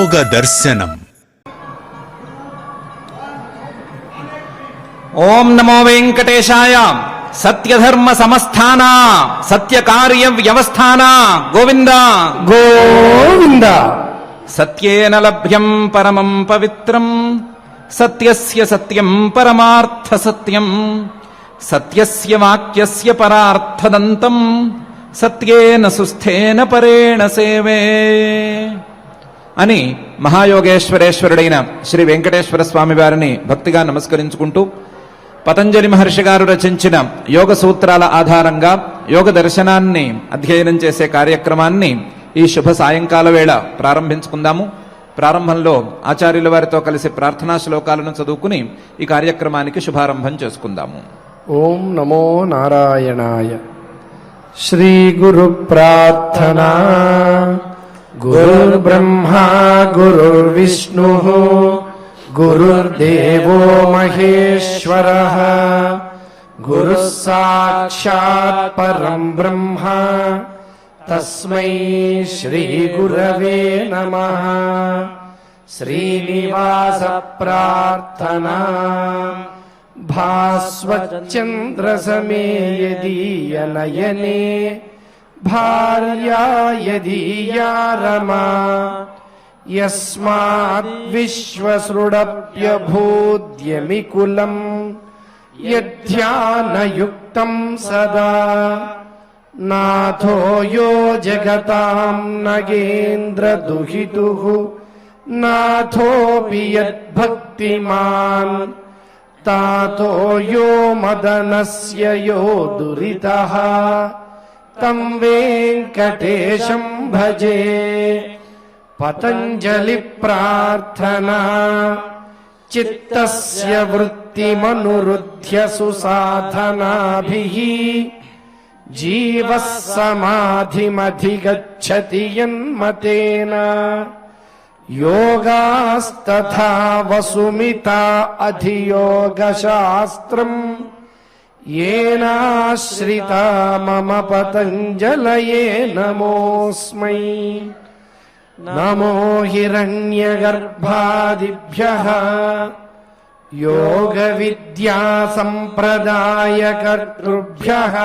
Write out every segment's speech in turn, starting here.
योग दर्शनम। ओम नमो वेंकटेशाय। सत्यधर्म समस्थान सत्य कार्य व्यवस्थान गोविंद गोविंद। सत्येन लभ्यं परमं पवित्रं सत्यस्य सत्यं परमार्थ सत्यं सत्यस्य वाक्यस्य परार्थदन्तं सत्येन सुस्थेन परेण सेवे అని మహాయోగేశ్వరేశ్వరుడైన శ్రీ వెంకటేశ్వర స్వామి వారిని భక్తిగా నమస్కరించుకుంటూ పతంజలి మహర్షి గారు రచించిన యోగ సూత్రాల ఆధారంగా యోగ దర్శనాన్ని అధ్యయనం చేసే కార్యక్రమాన్ని ఈ శుభ సాయంకాల వేళ ప్రారంభించుకుందాము. ప్రారంభంలో ఆచార్యుల వారితో కలిసి ప్రార్థనా శ్లోకాలను చదువుకుని ఈ కార్యక్రమానికి శుభారంభం చేసుకుందాము. ఓం నమో నారాయణాయ. శ్రీ గురు ప్రార్థనా. గురుర్బ్రహ్మా గురుర్విష్ణుః గురుర్దేవో మహేశ్వరః గురుః సాక్షాత్ పరం బ్రహ్మ తస్మై శ్రీ గురవే నమః. శ్రీనివాస ప్రార్థనా. భాస్వచ్చంద్ర సమేయదీయ నయనే భార్యా యదీయా రమా యస్మాత్ విశ్వసృడప్యభూద్యమికులం యధ్యానయుక్తం సదా నాథో యో జగతాం నగేంద్రదుహితుః నాథోపి యద్భక్తిమాన్ తాతో యో మదనస్య యో దురితః తం వెంకటేశం భజే. పతంజలి ప్రార్థనా. చిత్తస్య వృత్తిమనురుధ్య సుసాధనాభిః జీవః సమాధిమధిగచ్చతి యన్మతేన. యోగాస్తథా వసుమితా అధియోగశాస్త్రం येनाश्रिता मम पतञ्जलये नमोऽस्मै. नमो हिरण्यगर्भादिभ्यः योगविद्यासम्प्रदायकर्तृभ्यः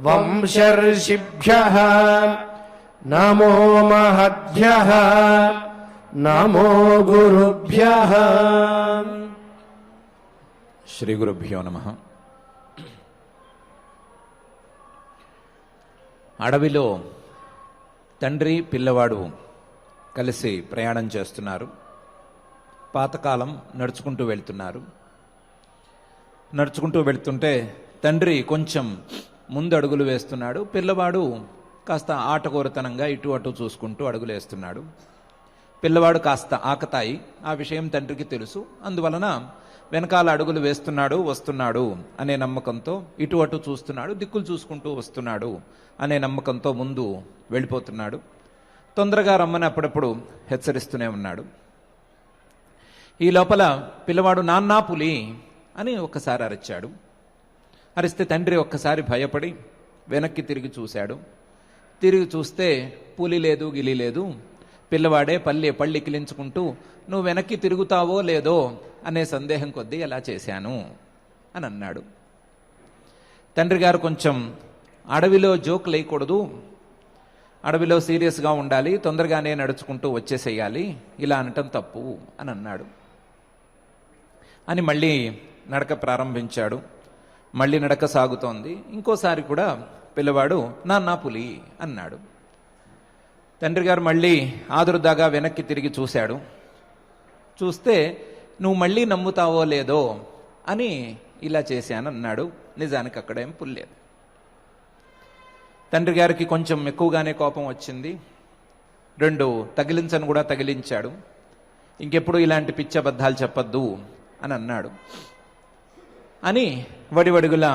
वंशर्षिभ्यः नमो महद्भ्यः नमो गुरुभ्यः. శ్రీ గురుభ్యో నమః. అడవిలో తండ్రి పిల్లవాడు కలిసి ప్రయాణం చేస్తున్నారు. పాతకాలం నడుచుకుంటూ వెళ్తున్నారు. నడుచుకుంటూ వెళ్తుంటే తండ్రి కొంచెం ముందు అడుగులు వేస్తున్నాడు. పిల్లవాడు కాస్త ఆటకోరతనంగా ఇటు అటు చూసుకుంటూ అడుగులు వేస్తున్నాడు. పిల్లవాడు కాస్త ఆకతాయి. ఆ విషయం తండ్రికి తెలుసు. అందువలన వెనకాల అడుగులు వేస్తున్నాడు, వస్తున్నాడు అనే నమ్మకంతో ఇటు అటు చూస్తున్నాడు, దిక్కులు చూసుకుంటూ వస్తున్నాడు అనే నమ్మకంతో ముందు వెళ్ళిపోతున్నాడు. తొందరగా రమ్మని అప్పుడప్పుడు హెచ్చరిస్తూనే ఉన్నాడు. ఈ లోపల పిల్లవాడు నాన్నా పులి అని ఒక్కసారి అరిచాడు. అరిస్తే తండ్రి ఒక్కసారి భయపడి వెనక్కి తిరిగి చూశాడు. తిరిగి చూస్తే పులి లేదు, గిలి లేదు. పిల్లవాడే పళ్ళికిలించుకుంటూ నువ్వు వెనక్కి తిరుగుతావో లేదో అనే సందేహం కొద్దీ ఎలా చేశాను అని అన్నాడు. తండ్రి గారు కొంచెం అడవిలో జోక్ లేయకూడదు, అడవిలో సీరియస్గా ఉండాలి, తొందరగానే నడుచుకుంటూ వచ్చేసేయాలి, ఇలా అనటం తప్పు అని అన్నాడు. అని మళ్ళీ నడక ప్రారంభించాడు. మళ్ళీ నడక సాగుతోంది. ఇంకోసారి కూడా పిల్లవాడు నాన్నా పులి అన్నాడు. తండ్రి గారు మళ్ళీ ఆదురుదాగా వెనక్కి తిరిగి చూశాడు. చూస్తే నువ్వు మళ్ళీ నమ్ముతావో లేదో అని ఇలా చేశానన్నాడు. నిజానికి అక్కడేం పుల్లేదు. తండ్రి గారికి కొంచెం ఎక్కువగానే కోపం వచ్చింది. 2 తగిలించను కూడా తగిలించాడు. ఇంకెప్పుడు ఇలాంటి పిచ్చి అబద్ధాలు చెప్పద్దు అని అన్నాడు. అని వడివడుగులా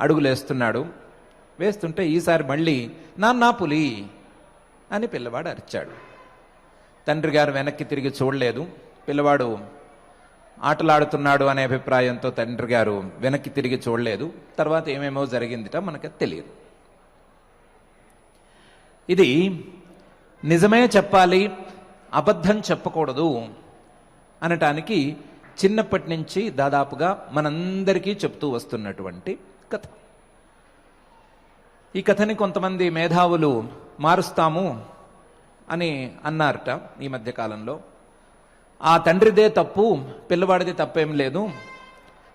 అడుగులేస్తున్నాడు. వేస్తుంటే ఈసారి మళ్ళీ నాన్నా పులి అని పిల్లవాడు అరిచాడు. తండ్రి గారు వెనక్కి తిరిగి చూడలేదు. పిల్లవాడు ఆటలాడుతున్నాడు అనే అభిప్రాయంతో తండ్రి గారు వెనక్కి తిరిగి చూడలేదు. తర్వాత ఏమేమో జరిగిందిట మనకు తెలియదు. ఇది నిజమే చెప్పాలి, అబద్ధం చెప్పకూడదు అనటానికి చిన్నప్పటి నుంచి దాదాపుగా మనందరికీ చెప్తూ వస్తున్నటువంటి కథ. ఈ కథని కొంతమంది మేధావులు మారుస్తాము అని అన్నారట ఈ మధ్యకాలంలో. ఆ తండ్రిదే తప్పు, పిల్లవాడిది తప్పేం లేదు.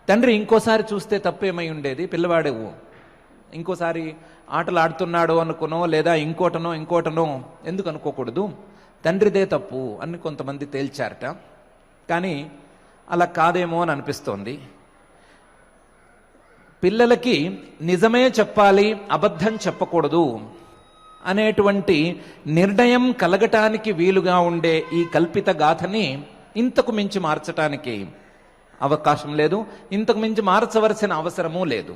తండ్రి ఇంకోసారి చూస్తే తప్పేమై ఉండేది, పిల్లవాడు ఇంకోసారి ఆటలు ఆడుతున్నాడు అనుకునో లేదా ఇంకోటనో ఎందుకు అనుకోకూడదు, తండ్రిదే తప్పు అని కొంతమంది తేల్చారట. కానీ అలా కాదేమో అని అనిపిస్తోంది. పిల్లలకి నిజమే చెప్పాలి, అబద్ధం చెప్పకూడదు అనేటువంటి నిర్ణయం కలగటానికి వీలుగా ఉండే ఈ కల్పిత గాథని ఇంతకు మించి మార్చటానికి అవకాశం లేదు, ఇంతకు మించి మార్చవలసిన అవసరమూ లేదు.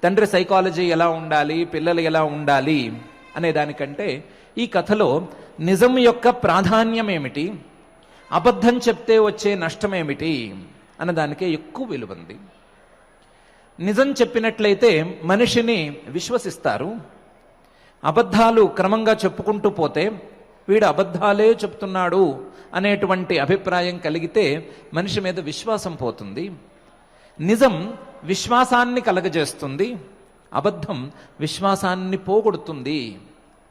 తండ్రి సైకాలజీ ఎలా ఉండాలి, పిల్లలు ఎలా ఉండాలి అనే దానికంటే ఈ కథలో నిజం యొక్క ప్రాధాన్యం ఏమిటి, అబద్ధం చెప్తే వచ్చే నష్టం ఏమిటి అన్నదానికే ఎక్కువ విలువంది. నిజం చెప్పినట్లయితే మనిషిని విశ్వసిస్తారు. అబద్ధాలు క్రమంగా చెప్పుకుంటూ పోతే వీడు అబద్ధాలే చెప్తున్నాడు అనేటువంటి అభిప్రాయం కలిగితే మనిషి మీద విశ్వాసం పోతుంది. నిజం విశ్వాసాన్ని కలగజేస్తుంది, అబద్ధం విశ్వాసాన్ని పోగొడుతుంది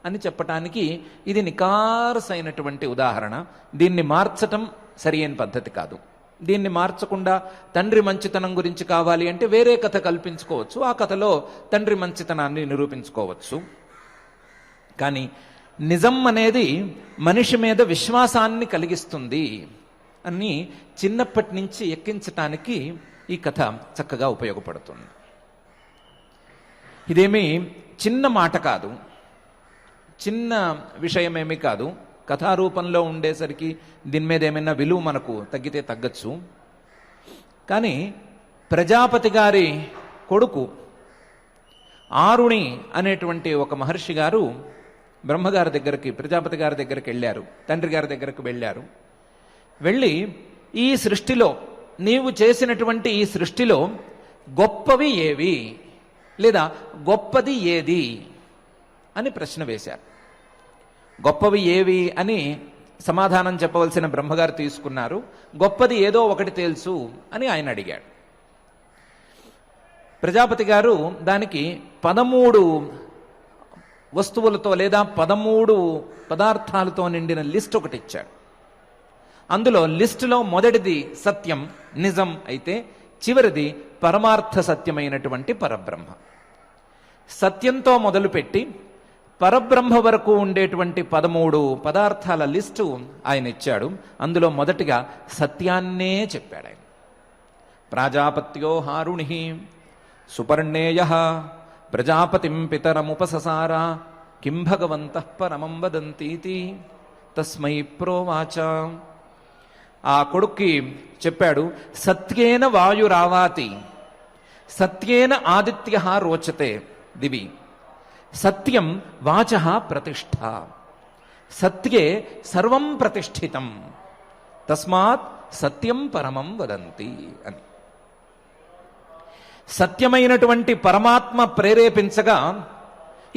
అని చెప్పటానికి ఇది నికారసైనటువంటి ఉదాహరణ. దీన్ని మార్చటం సరి అయిన పద్ధతి కాదు. దీన్ని మార్చకుండా తండ్రి మంచితనం గురించి కావాలి అంటే వేరే కథ కల్పించుకోవచ్చు, ఆ కథలో తండ్రి మంచితనాన్ని నిరూపించుకోవచ్చు. కానీ నిజం అనేది మనిషి మీద విశ్వాసాన్ని కలిగిస్తుంది అని చిన్నప్పటి నుంచి ఎక్కించటానికి ఈ కథ చక్కగా ఉపయోగపడుతుంది. ఇదేమీ చిన్న మాట కాదు, చిన్న విషయమేమీ కాదు. కథారూపంలో ఉండేసరికి దీని మీద ఏమైనా విలువ మనకు తగ్గితే తగ్గచ్చు. కానీ ప్రజాపతి గారి కొడుకు ఆరుణి అనేటువంటి ఒక మహర్షి గారు బ్రహ్మగారి దగ్గరికి, ప్రజాపతి గారి దగ్గరికి వెళ్ళారు, తండ్రి గారి దగ్గరకు వెళ్ళారు. వెళ్ళి ఈ సృష్టిలో, నీవు చేసినటువంటి ఈ సృష్టిలో గొప్పవి ఏవి లేదా గొప్పది ఏది అని ప్రశ్న వేశారు. గొప్పవి ఏవి అని సమాధానం చెప్పవలసిన బ్రహ్మగారు తీసుకున్నారు. గొప్పది ఏదో ఒకటి తెలుసు అని ఆయన అడిగాడు. ప్రజాపతి గారు దానికి 13 వస్తువులతో లేదా 13 పదార్థాలతో నిండిన లిస్ట్ ఒకటి ఇచ్చాడు. అందులో లిస్టులో మొదటిది సత్యం, నిజం అయితే చివరిది పరమార్థ సత్యమైనటువంటి పరబ్రహ్మ. సత్యంతో మొదలుపెట్టి పరబ్రహ్మ వరకు ఉండేటువంటి 13 పదార్థాల లిస్టు ఆయన ఇచ్చాడు. అందులో మొదటిగా సత్యాన్నే చెప్పాడు ఆయన. ప్రాజాపత్యో హారుణి సుపర్ణేయ ప్రజాపతిం పితరముపససార కిం భగవంతః పరమం వదంతీతి తస్మై ప్రోవాచ. ఆ కొడుక్కి చెప్పాడు, సత్యేన వాయురావాతి సత్యేన ఆదిత్య రోచతే దివి సత్యం వాచ ప్రతిష్ఠ సత్యే సర్వం ప్రతిష్ఠితం తస్మాత్ సత్యం పరమం వదంతి అని. సత్యమైనటువంటి పరమాత్మ ప్రేరేపించగా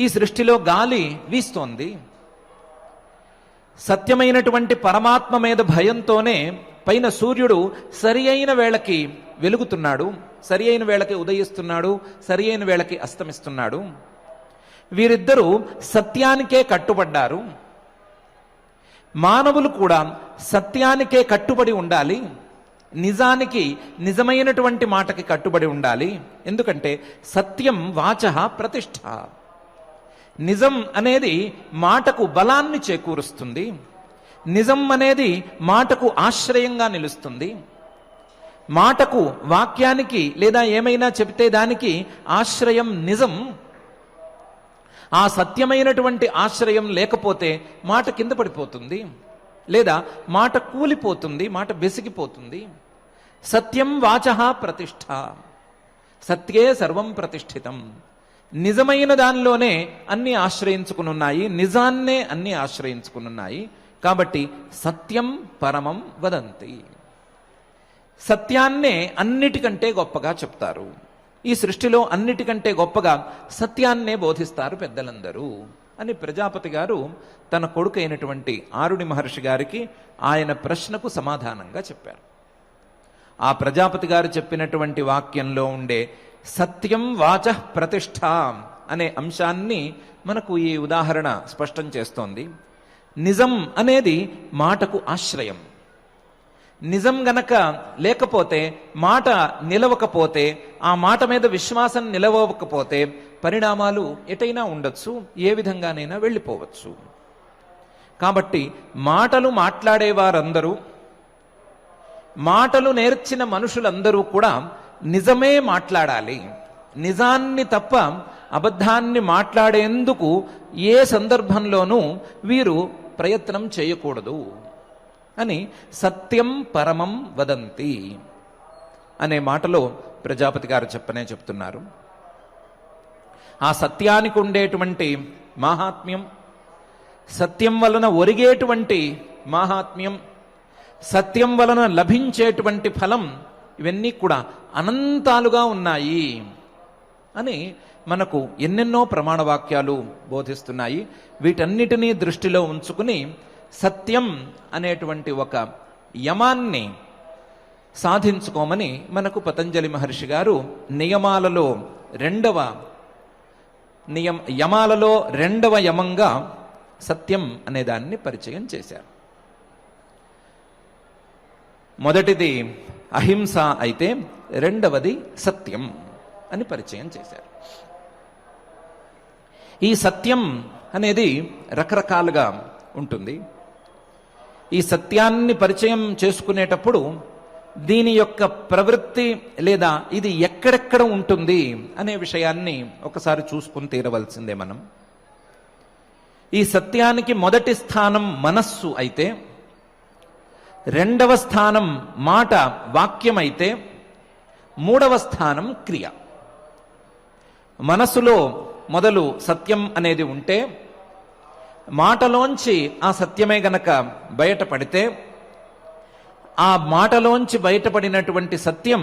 ఈ సృష్టిలో గాలి వీస్తోంది. సత్యమైనటువంటి పరమాత్మ మీద భయంతోనే పైన సూర్యుడు సరి అయిన వేళకి వెలుగుతున్నాడు, సరి అయిన వేళకి ఉదయిస్తున్నాడు, సరి అయిన వేళకి అస్తమిస్తున్నాడు. వీరిద్దరూ సత్యానికే కట్టుబడ్డారు. మానవులు కూడా సత్యానికే కట్టుబడి ఉండాలి, నిజానికి, నిజమైనటువంటి మాటకి కట్టుబడి ఉండాలి. ఎందుకంటే సత్యం వాచః ప్రతిష్ఠ. నిజం అనేది మాటకు బలాన్ని చేకూరుస్తుంది, నిజం అనేది మాటకు ఆశ్రయంగా నిలుస్తుంది. మాటకు, వాక్యానికి లేదా ఏమైనా చెబితే దానికి ఆశ్రయం నిజం. ఆ సత్యమైనటువంటి ఆశ్రయం లేకపోతే మాట కింద పడిపోతుంది లేదా మాట కూలిపోతుంది, మాట బెసిగిపోతుంది. సత్యం వాచః ప్రతిష్ఠ, సత్యే సర్వం ప్రతిష్ఠితం. నిజమైన దానిలోనే అన్ని ఆశ్రయించుకునున్నాయి, నిజాన్నే అన్ని ఆశ్రయించుకునున్నాయి. కాబట్టి సత్యం పరమం వదంతి. సత్యాన్నే అన్నిటికంటే గొప్పగా చెప్తారు. ఈ సృష్టిలో అన్నిటికంటే గొప్పగా సత్యాన్నే బోధిస్తారు పెద్దలందరూ అని ప్రజాపతి గారు తన కొడుకు అయినటువంటి ఆరుణి మహర్షి గారికి ఆయన ప్రశ్నకు సమాధానంగా చెప్పారు. ఆ ప్రజాపతి గారు చెప్పినటువంటి వాక్యంలో ఉండే సత్యం వాచః ప్రతిష్ఠ అనే అంశాన్ని మనకు ఈ ఉదాహరణ స్పష్టం చేస్తోంది. నిజం అనేది మాటకు ఆశ్రయం. నిజం గనక లేకపోతే, మాట నిలవకపోతే, ఆ మాట మీద విశ్వాసం నిలవకపోతే పరిణామాలు ఎటైనా ఉండొచ్చు, ఏ విధంగానైనా వెళ్ళిపోవచ్చు. కాబట్టి మాటలు మాట్లాడేవారందరూ, మాటలు నేర్చిన మనుషులందరూ కూడా నిజమే మాట్లాడాలి. నిజాన్ని తప్ప అబద్ధాన్ని మాట్లాడేందుకు ఏ సందర్భంలోనూ వీరు ప్రయత్నం చేయకూడదు అని సత్యం పరమం వదంతి అనే మాటలో ప్రజాపతి గారు చెప్తున్నారు. ఆ సత్యానికి ఉండేటువంటి మాహాత్మ్యం, సత్యం వలన ఒరిగేటువంటి మాహాత్మ్యం, సత్యం వలన లభించేటువంటి ఫలం, ఇవన్నీ కూడా అనంతాలుగా ఉన్నాయి అని మనకు ఎన్నెన్నో ప్రమాణవాక్యాలు బోధిస్తున్నాయి. వీటన్నిటినీ దృష్టిలో ఉంచుకుని సత్యం అనేటువంటి ఒక యమాన్ని సాధించుకోమని మనకు పతంజలి మహర్షి గారు యమాలలో రెండవ యమంగా సత్యం అనే దాన్ని పరిచయం చేశారు. మొదటిది అహింస అయితే రెండవది సత్యం అని పరిచయం చేశారు. ఈ సత్యం అనేది రకరకాలుగా ఉంటుంది. ఈ సత్యాన్ని పరిచయం చేసుకునేటప్పుడు దీని యొక్క ప్రవృత్తి లేదా ఇది ఎక్కడెక్కడ ఉంటుంది అనే విషయాన్ని ఒకసారి చూసుకుని తీరవలసిందే మనం. ఈ సత్యానికి మొదటి స్థానం మనస్సు అయితే, రెండవ స్థానం మాట వాక్యం అయితే, మూడవ స్థానం క్రియ. మనసులో మొదలు సత్యం అనేది ఉంటే, మాటలోంచి ఆ సత్యమే గనక బయటపడితే, ఆ మాటలోంచి బయటపడినటువంటి సత్యం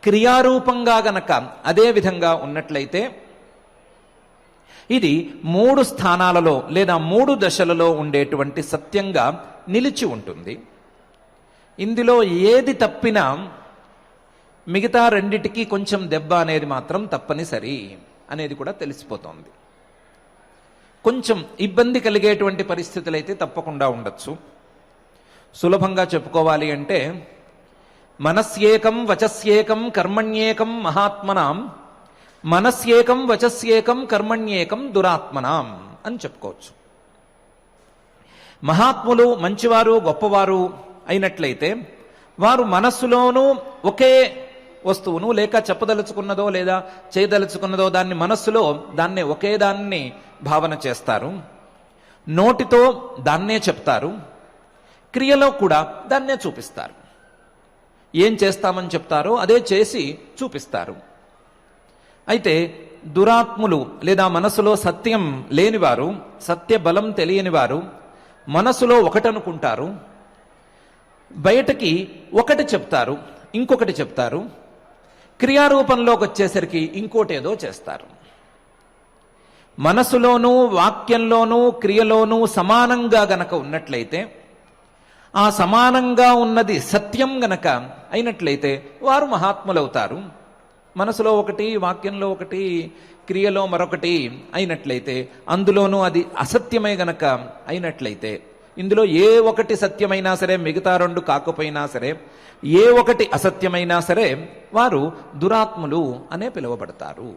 క్రియారూపంగా గనక అదే విధంగా ఉన్నట్లయితే, ఇది 3 స్థానాలలో లేదా 3 దశలలో ఉండేటువంటి సత్యంగా నిలిచి ఉంటుంది. ఇందులో ఏది తప్పినా మిగతా రెండిటికి కొంచెం దెబ్బ అనేది మాత్రం తప్పనిసరి అనేది కూడా తెలిసిపోతోంది. కొంచెం ఇబ్బంది కలిగేటువంటి పరిస్థితులు అయితే తప్పకుండా ఉండొచ్చు. సులభంగా చెప్పుకోవాలి అంటే, మనస్యేకం వచస్యేకం కర్మణ్యేకం మహాత్మనాం, మనస్యేకం వచస్యేకం కర్మణ్యేకం దురాత్మనాం అని చెప్పుకోవచ్చు. మహాత్ములు, మంచివారు, గొప్పవారు అయినట్లయితే వారు మనస్సులోనూ ఒకే వస్తువును లేక చెప్పదలుచుకున్నదో లేదా చేయదలుచుకున్నదో దాన్ని మనస్సులో దాన్నే ఒకే దాన్ని భావన చేస్తారు. నోటితో దాన్నే చెప్తారు, క్రియలో కూడా దాన్నే చూపిస్తారు. ఏం చేస్తామని చెప్తారో అదే చేసి చూపిస్తారు. అయితే దురాత్ములు లేదా మనసులో సత్యం లేనివారు, సత్య బలం తెలియని వారు మనసులో ఒకటనుకుంటారు, బయటకి ఒకటి చెప్తారు, ఇంకొకటి చెప్తారు, క్రియారూపంలోకి వచ్చేసరికి ఇంకోటేదో చేస్తారు. మనసులోనూ వాక్యంలోనూ క్రియలోనూ సమానంగా గనక ఉన్నట్లయితే, ఆ సమానంగా ఉన్నది సత్యం గనక అయినట్లయితే వారు మహాత్ములవుతారు. మనసులో ఒకటి, వాక్యంలో ఒకటి, క్రియలో మరొకటి అయినట్లయితే, అందులోనూ అది అసత్యమే గనక అయినట్లయితే, ఇందులో ఏ ఒకటి సత్యమైనా సరే, మిగతా 2 కాకపోయినా సరే, ఏ ఒకటి అసత్యమైనా సరే వారు దురాత్ములు అనే పిలువబడతారు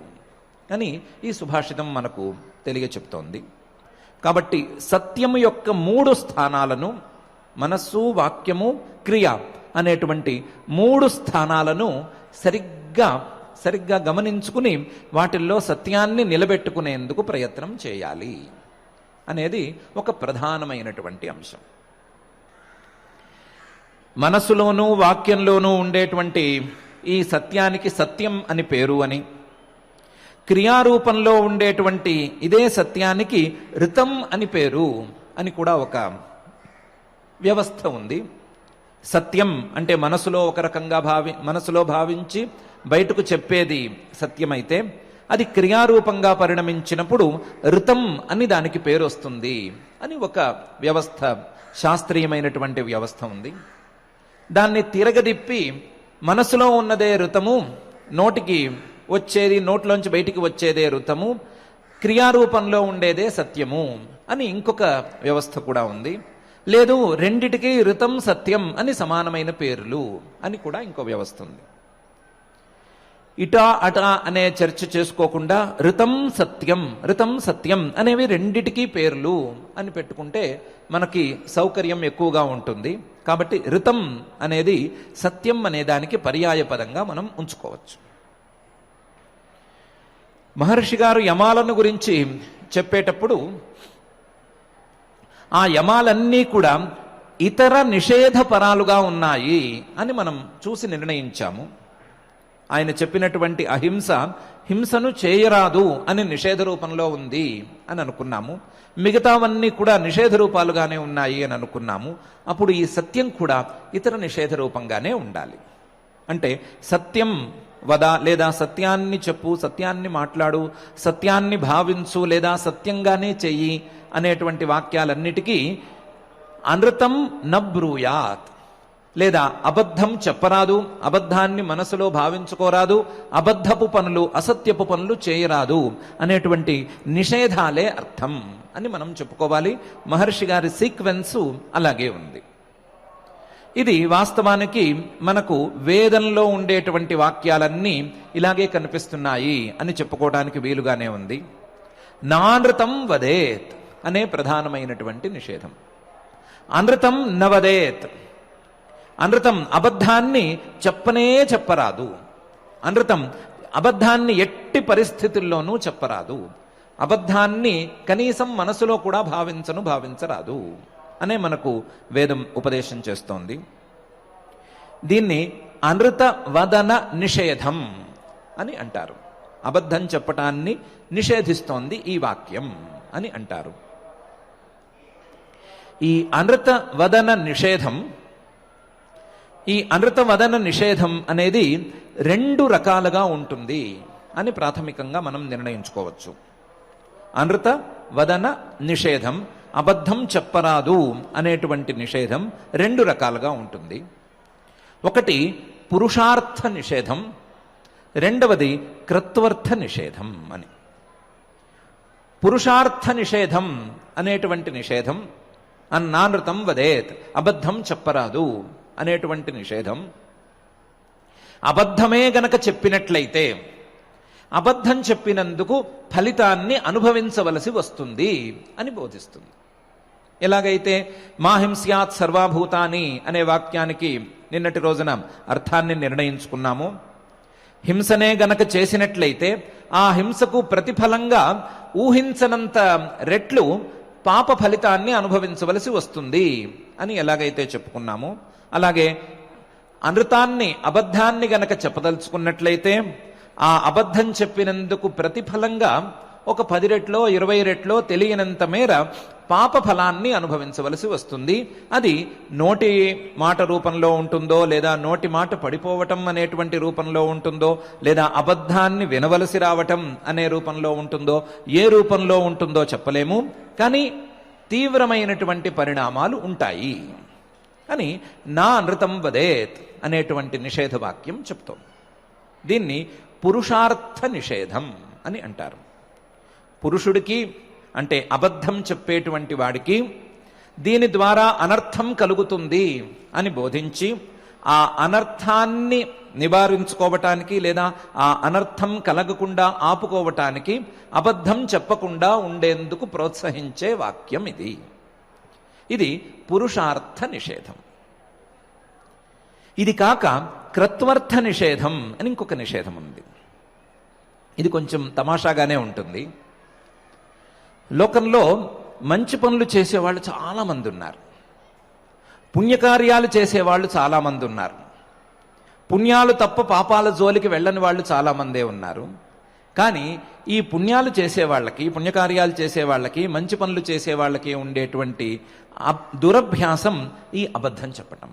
అని ఈ సుభాషితం మనకు తెలియ చెప్తోంది. కాబట్టి సత్యము యొక్క 3 స్థానాలను, మనస్సు, వాక్యము, క్రియ అనేటువంటి 3 స్థానాలను సరిగ్గా గమనించుకుని వాటిల్లో సత్యాన్ని నిలబెట్టుకునేందుకు ప్రయత్నం చేయాలి అనేది ఒక ప్రధానమైనటువంటి అంశం. మనసులోనూ వాక్యంలోనూ ఉండేటువంటి ఈ సత్యానికి సత్యం అని పేరు అని, క్రియారూపంలో ఉండేటువంటి ఇదే సత్యానికి ఋతం అని పేరు అని కూడా ఒక వ్యవస్థ ఉంది. సత్యం అంటే మనసులో ఒక రకంగా మనసులో భావించి బయటకు చెప్పేది సత్యమైతే, అది క్రియారూపంగా పరిణమించినప్పుడు ఋతం అని దానికి పేరు వస్తుంది అని ఒక వ్యవస్థ, శాస్త్రీయమైనటువంటి వ్యవస్థ ఉంది. దాన్ని తిరగదిప్పి మనసులో ఉన్నదే ఋతము, నోటికి వచ్చేది, నోట్లోంచి బయటికి వచ్చేదే ఋతము, క్రియారూపంలో ఉండేదే సత్యము అని ఇంకొక వ్యవస్థ కూడా ఉంది. లేదు, రెండిటికి ఋతం సత్యం అని సమానమైన పేర్లు అని కూడా ఇంకో వ్యవస్థ ఉంది. ఇటా అటా అనే చర్చ చేసుకోకుండా ఋతం సత్యం అనేవి రెండిటికీ పేర్లు అని పెట్టుకుంటే మనకి సౌకర్యం ఎక్కువగా ఉంటుంది. కాబట్టి ఋతం అనేది సత్యం అనే దానికి పర్యాయ పదంగా మనం ఉంచుకోవచ్చు. మహర్షి గారు యమాలను గురించి చెప్పేటప్పుడు ఆ యమాలన్నీ కూడా ఇతర నిషేధ పరాలుగా ఉన్నాయి అని మనం చూసి నిర్ణయించాము. ఆయన చెప్పినటువంటి అహింస, హింసను చేయరాదు అని నిషేధ రూపంలో ఉంది అని అనుకున్నాము. మిగతావన్నీ కూడా నిషేధ రూపాలుగానే ఉన్నాయి అని అనుకున్నాము. అప్పుడు ఈ సత్యం కూడా ఇతర నిషేధ రూపంగానే ఉండాలి. అంటే సత్యం వద లేదా సత్యాన్ని చెప్పు, సత్యాన్ని మాట్లాడు, సత్యాన్ని భావించు లేదా సత్యంగానే చెయ్యి అనేటువంటి వాక్యాలన్నిటికీ అనృతం నబ్రూయాత్ లేదా అబద్ధం చెప్పరాదు, అబద్ధాన్ని మనసులో భావించుకోరాదు, అబద్ధపు పనులు, అసత్యపు పనులు చేయరాదు అనేటువంటి నిషేధాలే అర్థం అని మనం చెప్పుకోవాలి. మహర్షి గారి సీక్వెన్సు అలాగే ఉంది. ఇది వాస్తవానికి మనకు వేదంలో ఉండేటువంటి వాక్యాలన్నీ ఇలాగే కనిపిస్తున్నాయి అని చెప్పుకోవడానికి వీలుగానే ఉంది. నానృతం వదేత్ అనే ప్రధానమైనటువంటి నిషేధం. అనృతం నవదేత్, అనృతం అబద్ధాన్ని చెప్పరాదు. అనృతం అబద్ధాన్ని ఎట్టి పరిస్థితుల్లోనూ చెప్పరాదు. అబద్ధాన్ని కనీసం మనసులో కూడా భావించరాదు అనే మనకు వేదం ఉపదేశం చేస్తోంది. దీన్ని అనృత వదన నిషేధం అని అంటారు. అబద్ధం చెప్పటాన్ని నిషేధిస్తోంది ఈ వాక్యం అని అంటారు. ఈ అనృత వదన నిషేధం, ఈ అనృత వదన నిషేధం అనేది రెండు రకాలుగా ఉంటుంది అని ప్రాథమికంగా మనం నిర్ణయించుకోవచ్చు. అనృత వదన నిషేధం, అబద్ధం చెప్పరాదు అనేటువంటి నిషేధం రెండు రకాలుగా ఉంటుంది. ఒకటి పురుషార్థ నిషేధం, రెండవది కృత్వర్థ నిషేధం అని. పురుషార్థ నిషేధం అనేటువంటి నిషేధం, అన్నానృతం వదేత్, అబద్ధం చెప్పరాదు అనేటువంటి నిషేధం, అబద్ధమే గనక చెప్పినట్లయితే అబద్ధం చెప్పినందుకు ఫలితాన్ని అనుభవించవలసి వస్తుంది అని బోధిస్తుంది. ఎలాగైతే మాహింస్యాత్ సర్వాభూతాని అనే వాక్యానికి నిన్నటి రోజున అర్థాన్ని నిర్ణయించుకున్నాము. హింసనే గనక చేసినట్లయితే ఆ హింసకు ప్రతిఫలంగా ఊహించనంత రెట్లు పాప ఫలితాన్ని అనుభవించవలసి వస్తుంది అని ఎలాగైతే చెప్పుకున్నామో, అలాగే అనృతాన్ని, అబద్ధాన్ని గనక చెప్పదలుచుకున్నట్లయితే ఆ అబద్ధం చెప్పినందుకు ప్రతిఫలంగా ఒక 10 రెట్లో 20 రెట్లో తెలియనంత మేర పాప ఫలాన్ని అనుభవించవలసి వస్తుంది. అది నోటి మాట రూపంలో ఉంటుందో, లేదా నోటి మాట పడిపోవటం అనేటువంటి రూపంలో ఉంటుందో, లేదా అబద్ధాన్ని వినవలసి రావటం అనే రూపంలో ఉంటుందో, ఏ రూపంలో ఉంటుందో చెప్పలేము. కానీ తీవ్రమైనటువంటి పరిణామాలు ఉంటాయి అని నా అనృతం వదేత్ అనేటువంటి నిషేధ వాక్యం చెప్తోంది. దీన్ని పురుషార్థ నిషేధం అని అంటారు. పురుషుడికి అంటే అబద్ధం చెప్పేటువంటి వాడికి దీని ద్వారా అనర్థం కలుగుతుంది అని బోధించి ఆ అనర్థాన్ని నివారించుకోవటానికి లేదా ఆ అనర్థం కలగకుండా ఆపుకోవటానికి అబద్ధం చెప్పకుండా ఉండేందుకు ప్రోత్సహించే వాక్యం ఇది. ఇది పురుషార్థ నిషేధం. ఇది కాక కృత్వర్థ నిషేధం అని ఇంకొక నిషేధం ఉంది. ఇది కొంచెం తమాషాగానే ఉంటుంది. లోకంలో మంచి పనులు చేసేవాళ్ళు చాలామంది ఉన్నారు, పుణ్యకార్యాలు చేసేవాళ్ళు చాలామంది ఉన్నారు, పుణ్యాలు తప్ప పాపాల జోలికి వెళ్ళని వాళ్ళు చాలామందే ఉన్నారు. కానీ ఈ పుణ్యాలు చేసేవాళ్ళకి, పుణ్యకార్యాలు చేసేవాళ్ళకి, మంచి పనులు చేసేవాళ్ళకి ఉండేటువంటి దురభ్యాసం ఈ అబద్ధం చెప్పటం.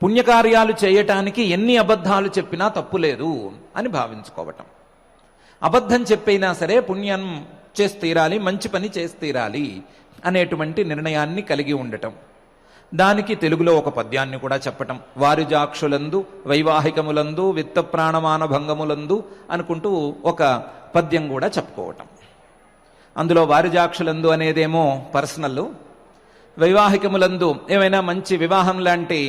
పుణ్యకార్యాలు చేయటానికి ఎన్ని అబద్ధాలు చెప్పినా తప్పు లేదు అని భావించుకోవటం. అబద్ధం చెప్పైనా సరే పుణ్యం చేసి తీరాలి, మంచి పని చేసి తీరాలి అనేటువంటి నిర్ణయాన్ని కలిగి ఉండటం. దానికి తెలుగులో ఒక పద్యాన్ని కూడా చెప్పటం. వారిజాక్షులందు వైవాహికములందు విత్త ప్రాణమాన భంగములందు అనుకుంటూ ఒక పద్యం కూడా చెప్పుకోవటం. అందులో వారిజాక్షులందు అనేదేమో పర్సనల్, వైవాహికములందు ఏమైనా మంచి వివాహం లాంటి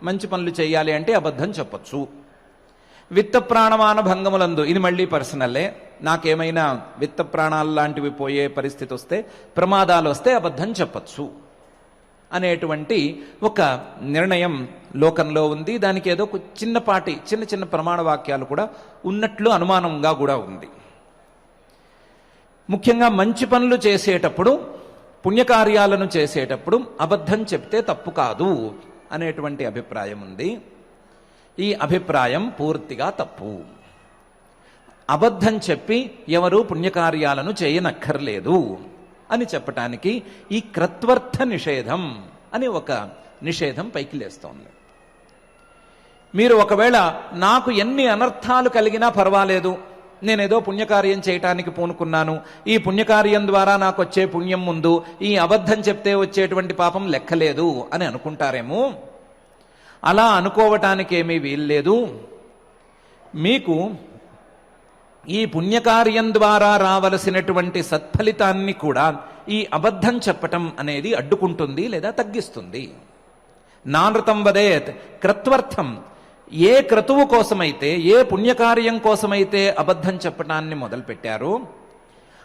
మంచి పనులు చేయాలి అంటే అబద్ధం చెప్పొచ్చు. విత్త ప్రాణమాన భంగములందు ఇది మళ్ళీ పర్సనల్లే. నాకేమైనా విత్త ప్రాణాలు లాంటివి పోయే పరిస్థితి వస్తే, ప్రమాదాలు వస్తే అబద్ధం చెప్పచ్చు అనేటువంటి ఒక నిర్ణయం లోకంలో ఉంది. దానికి ఏదో చిన్నపాటి చిన్న చిన్న ప్రమాణ వాక్యాలు కూడా ఉన్నట్లు అనుమానంగా కూడా ఉంది. ముఖ్యంగా మంచి పనులు చేసేటప్పుడు, పుణ్యకార్యాలను చేసేటప్పుడు అబద్ధం చెప్తే తప్పు కాదు అనేటువంటి అభిప్రాయం ఉంది. ఈ అభిప్రాయం పూర్తిగా తప్పు. అబద్ధం చెప్పి ఎవరు పుణ్యకార్యాలను చేయనక్కర్లేదు అని చెప్పటానికి ఈ క్రత్వర్థ నిషేధం అని ఒక నిషేధం పైకి లేస్తోంది. మీరు ఒకవేళ నాకు ఎన్ని అనర్థాలు కలిగినా పర్వాలేదు, నేనేదో పుణ్యకార్యం చేయటానికి పూనుకున్నాను, ఈ పుణ్యకార్యం ద్వారా నాకు వచ్చే పుణ్యం ముందు ఈ అబద్ధం చెప్తే వచ్చేటువంటి పాపం లెక్కలేదు అని అనుకుంటారేమో. అలా అనుకోవటానికి ఏమీ వీల్లేదు. మీకు ఈ పుణ్యకార్యం ద్వారా రావలసినటువంటి సత్ఫలితాన్ని కూడా ఈ అబద్ధం చెప్పటం అనేది అడ్డుకుంటుంది లేదా తగ్గిస్తుంది. నానృతం వదేత్ క్రత్వర్థం. ఏ క్రతువు కోసమైతే, ఏ పుణ్యకార్యం కోసమైతే అబద్ధం చెప్పటాన్ని మొదలుపెట్టారో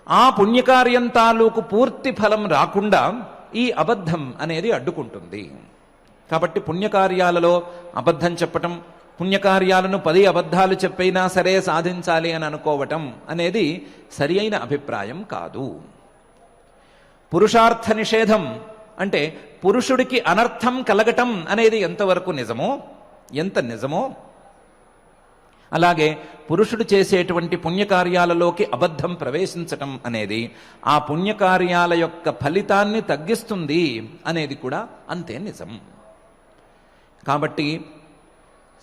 ఆ పుణ్యకార్యం తాలూకు పూర్తి ఫలం రాకుండా ఈ అబద్ధం అనేది అడ్డుకుంటుంది. కాబట్టి పుణ్యకార్యాలలో అబద్ధం చెప్పటం, పుణ్యకార్యాలను 10 అబద్ధాలు చెప్పైనా సరే సాధించాలి అని అనుకోవటం అనేది సరి అయిన అభిప్రాయం కాదు. పురుషార్థ నిషేధం అంటే పురుషుడికి అనర్థం కలగటం అనేది ఎంతవరకు నిజమో, ఎంత నిజమో అలాగే పురుషుడు చేసేటువంటి పుణ్యకార్యాలలోకి అబద్ధం ప్రవేశించటం అనేది ఆ పుణ్యకార్యాల యొక్క ఫలితాన్ని తగ్గిస్తుంది అనేది కూడా అంతే నిజం. కాబట్టి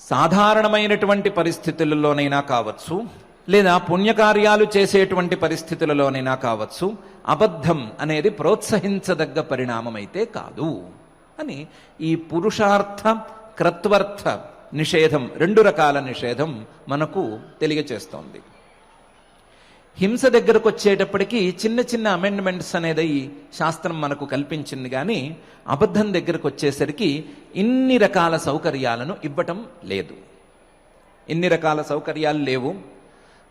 సాధారణమైనటువంటి పరిస్థితులలోనైనా కావచ్చు, లేదా పుణ్యకార్యాలు చేసేటువంటి పరిస్థితులలోనైనా కావచ్చు, అబద్ధం అనేది ప్రోత్సహించదగ్గ పరిణామమైతే కాదు అని ఈ పురుషార్థ క్రత్వర్థ నిషేధం, 2 రకాల నిషేధం మనకు తెలియచేస్తోంది. హింస దగ్గరకు వచ్చేటప్పటికి చిన్న చిన్న అమెండ్మెంట్స్ అనేది శాస్త్రం మనకు కల్పించింది. కానీ అబద్ధం దగ్గరకు వచ్చేసరికి ఇన్ని రకాల సౌకర్యాలను ఇవ్వటం లేదు. ఇన్ని రకాల సౌకర్యాలు లేవు.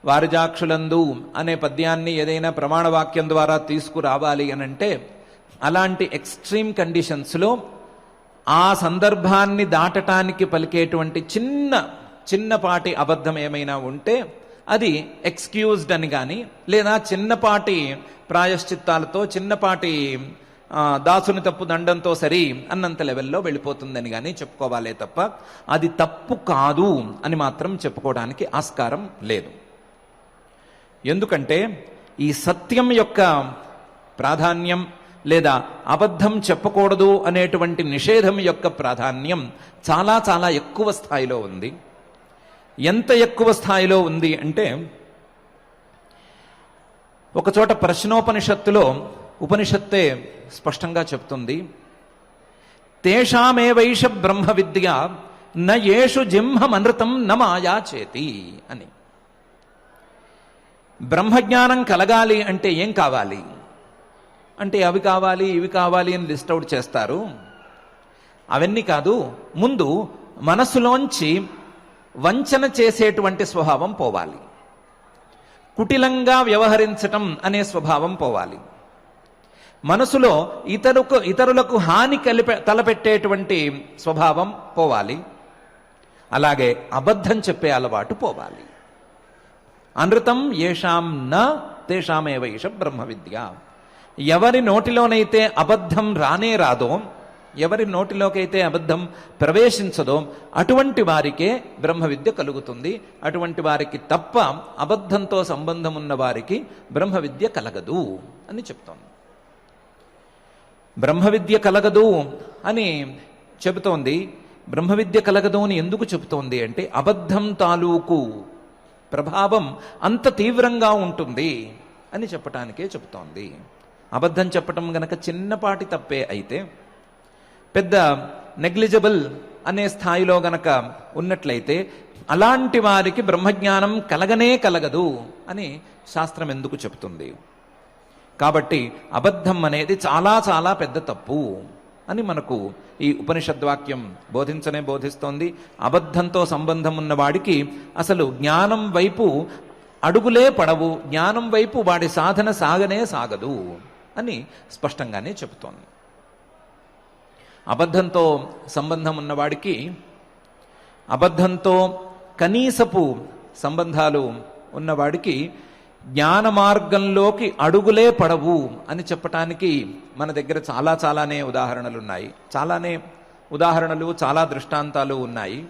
వారిజాక్షులందు అనే పద్యాన్ని ఏదైనా ప్రమాణవాక్యం ద్వారా తీసుకురావాలి అనంటే అలాంటి ఎక్స్ట్రీమ్ కండిషన్స్లో ఆ సందర్భాన్ని దాటటానికి పలికేటువంటి చిన్నపాటి అబద్ధం ఏమైనా ఉంటే అది ఎక్స్క్యూజ్డ్ అని కానీ, లేదా చిన్నపాటి ప్రాయశ్చిత్తాలతో, చిన్నపాటి దాసుని తప్పు దండంతో సరి అన్నంత లెవెల్లో వెళ్ళిపోతుందని కానీ చెప్పుకోవాలే తప్ప అది తప్పు కాదు అని మాత్రం చెప్పుకోవడానికి ఆస్కారం లేదు. ఎందుకంటే ఈ సత్యం యొక్క ప్రాధాన్యం లేదా అబద్ధం చెప్పకూడదు అనేటువంటి నిషేధం యొక్క ప్రాధాన్యం చాలా చాలా ఎక్కువ స్థాయిలో ఉంది. ఎంత ఎక్కువ స్థాయిలో ఉంది అంటే ఒకచోట ప్రశ్నోపనిషత్తులో ఉపనిషత్తే స్పష్టంగా చెప్తుంది, తేషామేవైష బ్రహ్మ విద్య న యేషు జింహమనృతం న మాయా చేతి అని. బ్రహ్మజ్ఞానం కలగాలి అంటే ఏం కావాలి అంటే అవి కావాలి ఇవి కావాలి అని లిస్ట్ అవుట్ చేస్తారు. అవన్నీ కాదు, ముందు మనసులోంచి వంచన చేసేటువంటి స్వభావం పోవాలి, కుటిలంగా వ్యవహరించటం అనే స్వభావం పోవాలి, మనసులో ఇతరులకు హాని తలపెట్టేటువంటి స్వభావం పోవాలి, అలాగే అబద్ధం చెప్పే అలవాటు పోవాలి. అనృతం ఏషాం న తేషామేవైష బ్రహ్మ విద్య. ఎవరి నోటిలోనైతే అబద్ధం రానే రాదో, ఎవరి నోటిలోకైతే అబద్ధం ప్రవేశించదో అటువంటి వారికే బ్రహ్మ విద్య కలుగుతుంది. అటువంటి వారికి తప్ప అబద్ధంతో సంబంధం ఉన్న వారికి బ్రహ్మ విద్య కలగదు అని చెప్తోంది. బ్రహ్మ విద్య కలగదు అని చెబుతోంది. బ్రహ్మ విద్య కలగదు అని ఎందుకు చెబుతోంది అంటే అబద్ధం తాలూకు ప్రభావం అంత తీవ్రంగా ఉంటుంది అని చెప్పటానికే చెబుతోంది. అబద్ధం చెప్పటం గనక చిన్నపాటి తప్పే అయితే, పెద్ద నెగ్లిజిబుల్ అనే స్థాయిలో గనక ఉన్నట్లయితే అలాంటి వారికి బ్రహ్మజ్ఞానం కలగనే కలగదు అని శాస్త్రం ఎందుకు చెబుతుంది? కాబట్టి అబద్ధం అనేది చాలా చాలా పెద్ద తప్పు అని మనకు ఈ ఉపనిషద్వాక్యం బోధిస్తోంది. అబద్ధంతో సంబంధం ఉన్నవాడికి అసలు జ్ఞానం వైపు అడుగులే పడవు, జ్ఞానం వైపు వాడి సాధన సాగనే సాగదు అని స్పష్టంగానే చెబుతోంది. అబద్ధంతో సంబంధం ఉన్నవాడికి, అబద్ధంతో కనీసపు సంబంధాలు ఉన్నవాడికి జ్ఞాన మార్గంలోకి అడుగులే పడవు అని చెప్పటానికి మన దగ్గర చాలానే ఉదాహరణలు ఉన్నాయి. చాలా దృష్టాంతాలు ఉన్నాయి.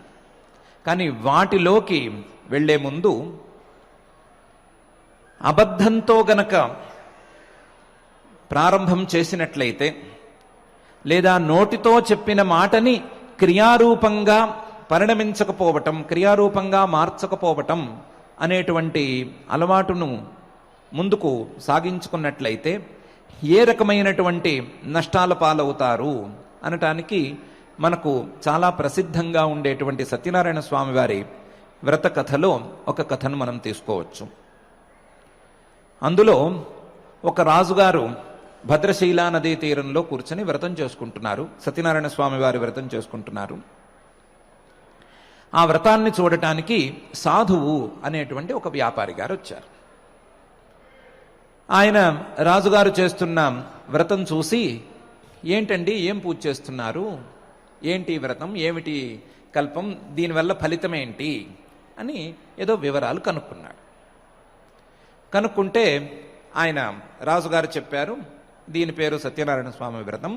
కానీ వాటిలోకి వెళ్లే ముందు అబద్ధంతో గనక ప్రారంభం చేసినట్లయితే, లేదా నోటితో చెప్పిన మాటని క్రియారూపంగా పరిణమించకపోవటం, క్రియారూపంగా మార్చకపోవటం అనేటువంటి అలవాటును ముందుకు సాగించుకున్నట్లయితే ఏ రకమైనటువంటి నష్టాల పాలవుతారు అనటానికి మనకు చాలా ప్రసిద్ధంగా ఉండేటువంటి సత్యనారాయణ స్వామి వారి వ్రత కథలో ఒక కథను మనం తీసుకోవచ్చు. అందులో ఒక రాజుగారు భద్రశైలా నదీ తీరంలో కూర్చొని వ్రతం చేసుకుంటున్నారు. సత్యనారాయణ స్వామి వారి వ్రతం చేసుకుంటున్నారు. ఆ వ్రతాన్ని చూడటానికి సాధువు అనేటువంటి ఒక వ్యాపారి గారు వచ్చారు. ఆయన రాజుగారు చేస్తున్న వ్రతం చూసి, ఏంటండి, ఏం పూజ చేస్తున్నారు, ఏంటి వ్రతం, ఏమిటి కల్పం, దీనివల్ల ఫలితం ఏంటి అని ఏదో వివరాలు కనుక్కున్నాడు. కనుక్కుంటే ఆయన రాజుగారు చెప్పారు, దీని పేరు సత్యనారాయణ స్వామి వ్రతం,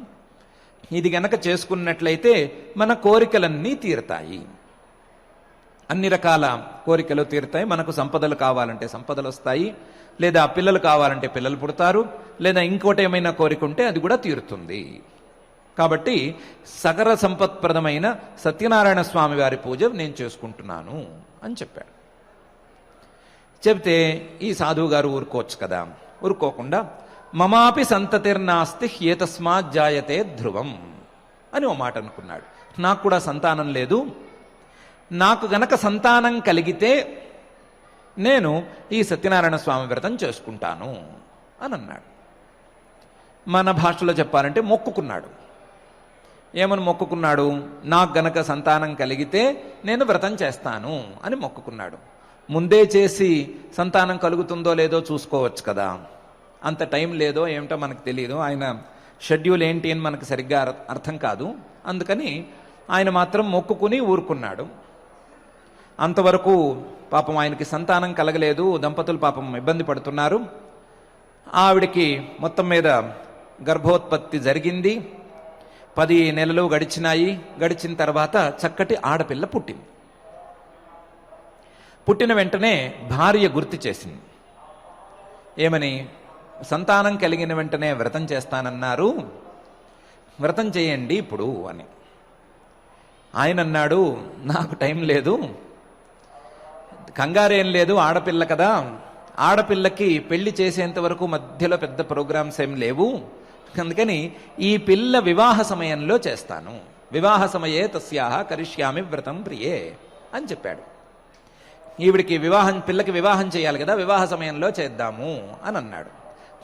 ఇది గనక చేసుకున్నట్లయితే మన కోరికలన్నీ తీరుతాయి, అన్ని రకాల కోరికలు తీరుతాయి, మనకు సంపదలు కావాలంటే సంపదలు వస్తాయి, లేదా పిల్లలు కావాలంటే పిల్లలు పుడతారు, లేదా ఇంకోటి ఏమైనా కోరిక ఉంటే అది కూడా తీరుతుంది. కాబట్టి సకల సంపత్ప్రదమైన సత్యనారాయణ స్వామి వారి పూజ నేను చేసుకుంటున్నాను అని చెప్పాడు. చెబితే ఈ సాధువు గారు ఊరుకోవచ్చు కదా, ఊరుకోకుండా మమాపి సంతతిర్నాస్తి ఏతస్మాత్ జాయతే ధ్రువం అని ఓ మాట అనుకున్నాడు. నాకు కూడా సంతానం లేదు, నాకు గనక సంతానం కలిగితే నేను ఈ సత్యనారాయణ స్వామి వ్రతం చేసుకుంటాను అని అన్నాడు. మన భాషలో చెప్పాలంటే మొక్కుకున్నాడు. ఏమని మొక్కుకున్నాడు? నాకు గనక సంతానం కలిగితే నేను వ్రతం చేస్తాను అని మొక్కుకున్నాడు. ముందే చేసి సంతానం కలుగుతుందో లేదో చూసుకోవచ్చు కదా, అంత టైం లేదో ఏమిటో మనకు తెలియదు, ఆయన షెడ్యూల్ ఏంటి అని మనకు సరిగ్గా అర్థం కాదు. అందుకని ఆయన మాత్రం మొక్కుకుని ఊరుకున్నాడు. అంతవరకు పాపం ఆయనకి సంతానం కలగలేదు, దంపతులు పాపం ఇబ్బంది పడుతున్నారు. ఆవిడికి మొత్తం మీద గర్భోత్పత్తి జరిగింది. 10 నెలలు గడిచినాయి. గడిచిన తర్వాత చక్కటి ఆడపిల్ల పుట్టింది. పుట్టిన వెంటనే భార్య గుర్తు చేసింది. ఏమని? సంతానం కలిగిన వెంటనే వ్రతం చేస్తానన్నారు, వ్రతం చేయండి ఇప్పుడు అని. ఆయన అన్నాడు, నాకు టైం లేదు, కంగారేం లేదు, ఆడపిల్ల కదా, ఆడపిల్లకి పెళ్లి చేసేంత వరకు మధ్యలో పెద్ద ప్రోగ్రామ్స్ ఏం లేవు, అందుకని ఈ పిల్ల వివాహ సమయంలో చేస్తాను, వివాహ సమయే తస్యాహ కరిష్యామి వ్రతం ప్రియే అని చెప్పాడు. ఈవిడికి పిల్లకి వివాహం చేయాలి కదా, వివాహ సమయంలో చేద్దాము అని అన్నాడు.